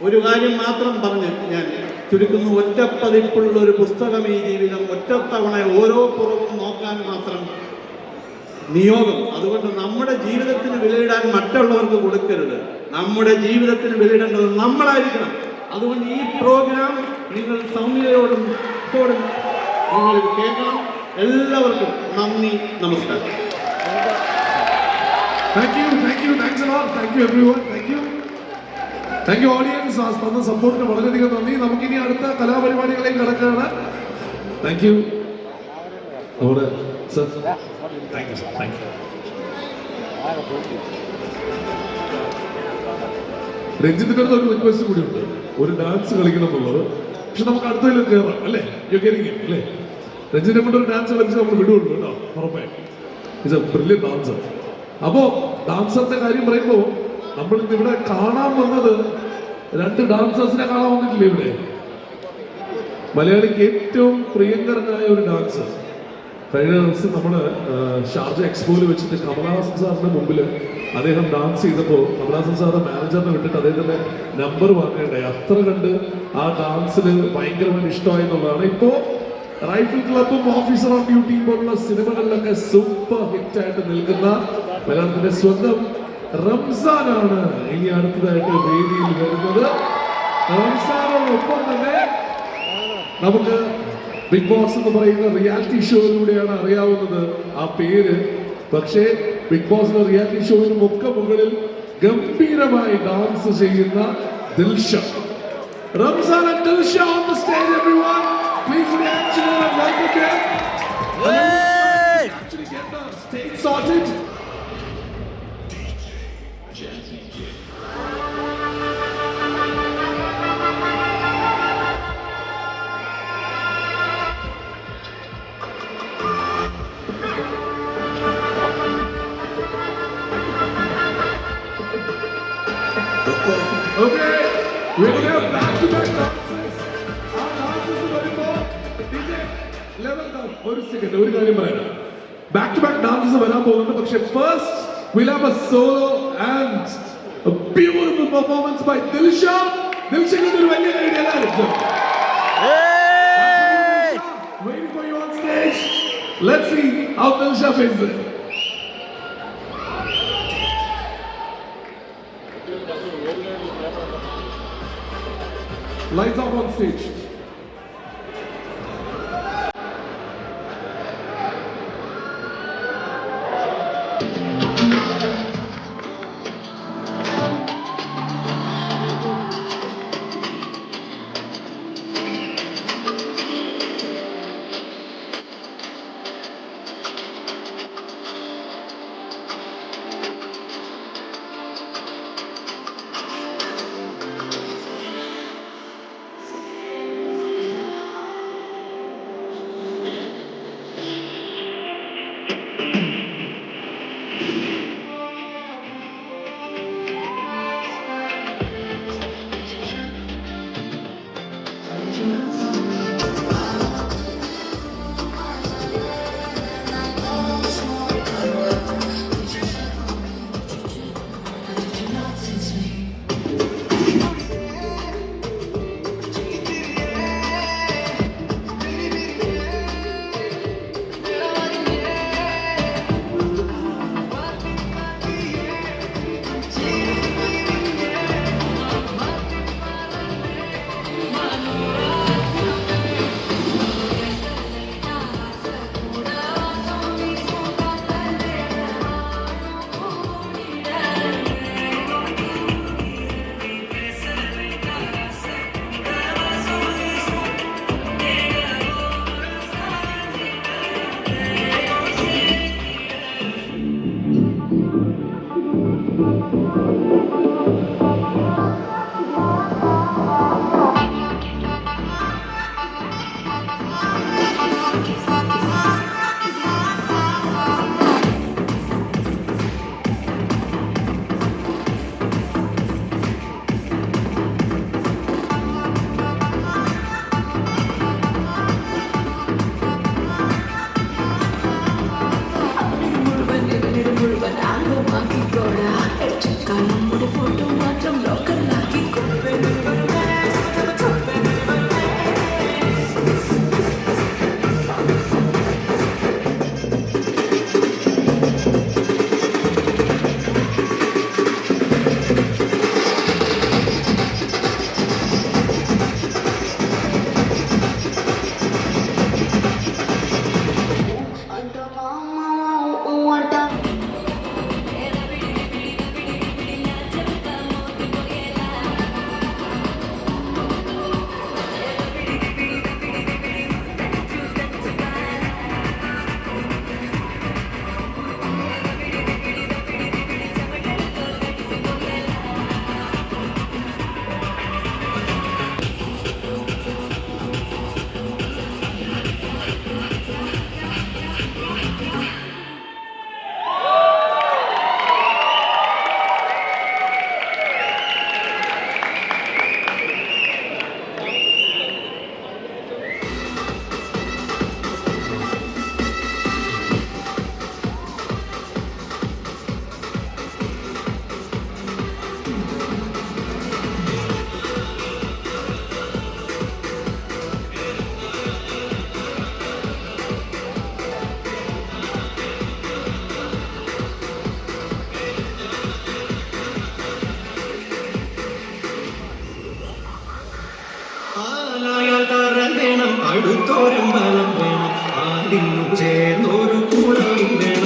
ഒരു കാര്യം മാത്രം പറഞ്ഞ് ഞാൻ ചുരുക്കുന്നു. ഒറ്റപ്പതിപ്പുള്ള ഒരു പുസ്തകം ഈ ജീവിതം. ഒറ്റത്തവണ ഓരോ പുറവും നോക്കാൻ മാത്രം നിയോഗം. അതുകൊണ്ട് നമ്മുടെ ജീവിതത്തിന് വിലയിടാൻ മറ്റുള്ളവർക്ക് കൊടുക്കരുത്. നമ്മുടെ ജീവിതത്തിന് വിലയിടേണ്ടത് നമ്മളായിരിക്കണം. അതുകൊണ്ട് ഈ പ്രോഗ്രാം നിങ്ങൾ സൗമ്യതയോടും നിങ്ങൾ കേൾക്കണം. എല്ലാവർക്കും നന്ദി, നമസ്കാരം. Thank you audience. ആ തന്ന സപ്പോർട്ടിന് വളരെയധികം നന്ദി. നമുക്കിനി അടുത്ത കലാപരിപാടികളെയും കിടക്കുകയാണ്. താങ്ക് യു നമ്മുടെ sir. Thank you sir. Thank you. രഞ്ജിത്തിന്റെ അടുത്ത് ഒരു റിക്വസ്റ്റ് കൂടി ഉണ്ട്. ഒരു ഡാൻസ് കളിക്കണം എന്നുള്ളത്. പക്ഷെ നമുക്ക് അടുത്തതിലും കയറാം അല്ലേ? അല്ലേ? രഞ്ജിനെ കൊണ്ട് ഒരു ഡാൻസ് കളിച്ച് നമ്മൾ വിടുള്ളൂ കേട്ടോ. ഉറപ്പേ. It's a brilliant dancer. അപ്പോൾ ഡാൻസറിന്റെ കാര്യം പറയുമ്പോൾ നമ്മൾ ഇവിടെ കാണാൻ വന്നത് 2 ഡാൻസേഴ്സിനെ കാണാൻ വന്നിട്ടില്ലേ ഇവിടെ? മലയാളിക്ക് ഏറ്റവും പ്രിയങ്കരനായ ഒരു ഡാൻസർ. കഴിഞ്ഞ ദിവസം നമ്മൾ ഷാർജ എക്സ്പോയിൽ വെച്ചിട്ട് കമലഹാസൻ സാറിന്റെ മുമ്പിൽ അദ്ദേഹം ഡാൻസ് ചെയ്തപ്പോൾ കമലഹാസൻ സാറിന്റെ മാനേജറിനെ വിട്ടിട്ട് അദ്ദേഹത്തിന്റെ നമ്പർ വാങ്ങേണ്ടായി. അത്ര കണ്ട് ആ ഡാൻസിൽ ഭയങ്കരമായി ഇഷ്ടമായി എന്നുള്ളതാണ്. ഇപ്പോൾ റൈഫിൾ ക്ലബും ഓഫീസർ ഓൺ ഡ്യൂട്ടിയും പോലുള്ള സിനിമകളിലൊക്കെ സൂപ്പർ ഹിറ്റായിട്ട് നിൽക്കുന്ന മലയാളത്തിന്റെ സ്വന്തം റംസാനാണ് ഇനി അടുത്തതായിട്ട് വേദിയിൽ വരുന്നത്. റംസാനോടൊപ്പം തന്നെ നമുക്ക് ബിഗ് ബോസ് എന്ന് പറയുന്ന റിയാലിറ്റി ഷോയിലൂടെയാണ് അറിയാവുന്നത് ആ പേര്. പക്ഷേ ബിഗ് ബോസിന്റെ റിയാലിറ്റി ഷോയിനും ഒക്കെ മുകളിൽ ഗംഭീരമായി ഡാൻസ് ചെയ്യുന്ന Dilsha. Ramzan and Dilsha on the stage, everyone. Please reaction and welcome them. Actually get the stage sorted. Okay, we're going to have back-to-back dances. Our dances are very important. DJ, level down. ഒരു സെക്കൻഡ്, ഒരു കാര്യം പറയാം. ബാക്ക് ടു ബാക്ക് ഡാൻസസ് വരാൻ പോകുന്നുണ്ട്. പക്ഷേ first we'll have a solo and Beautiful performance by Dilsha. Dilsha got a വലിയ കൈ എല്ലാവരും. Waiting for you on stage. Let's see how Dilsha faces it. Lights off on stage. അടുത്തോരം ബലം വേണം, ആലിന്നു ചേർന്നൊരു കൂടവും വേണം.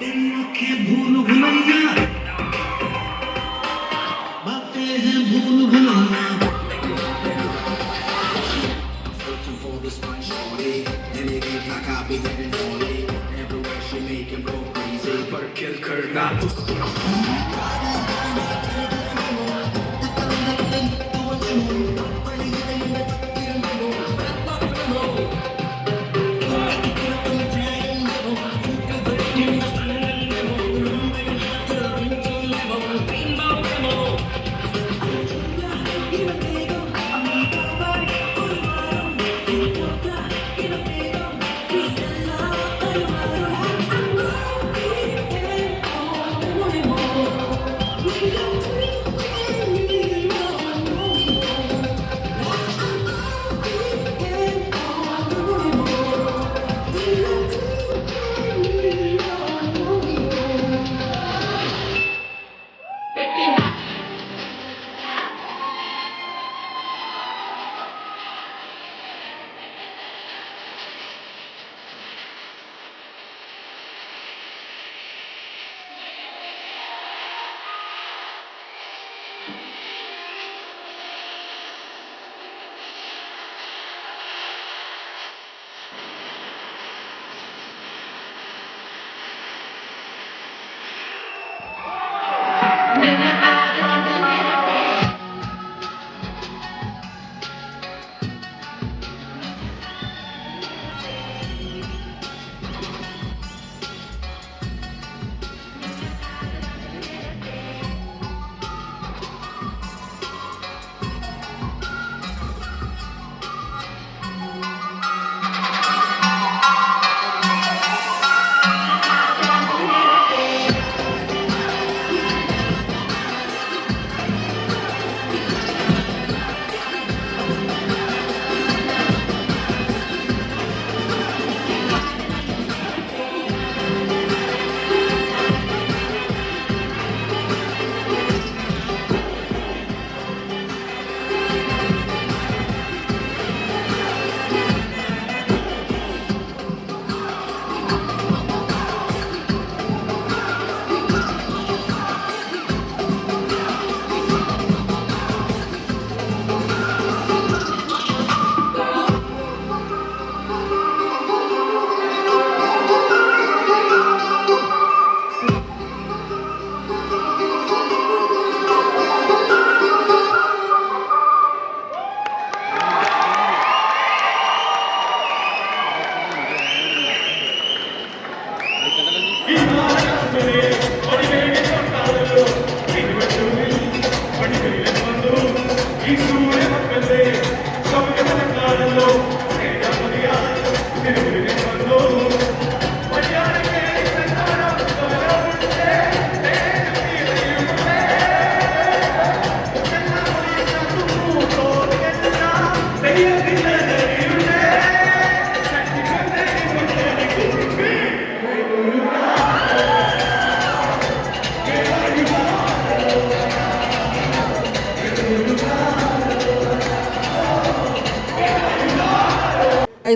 भूल भुलैया बातें हैं भूल Bhulaiyaa searching for this one shorty and it ain't like I've been getting lonely everywhere she make him go crazy पर kill करना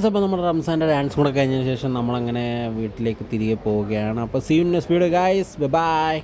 അപ്പോൾ നമ്മുടെ റംസാൻ്റെ ഡാൻസ് കൂടെ കഴിഞ്ഞതിന് ശേഷം നമ്മളങ്ങനെ വീട്ടിലേക്ക് തിരികെ പോവുകയാണ്. അപ്പോൾ see you next video guys, by.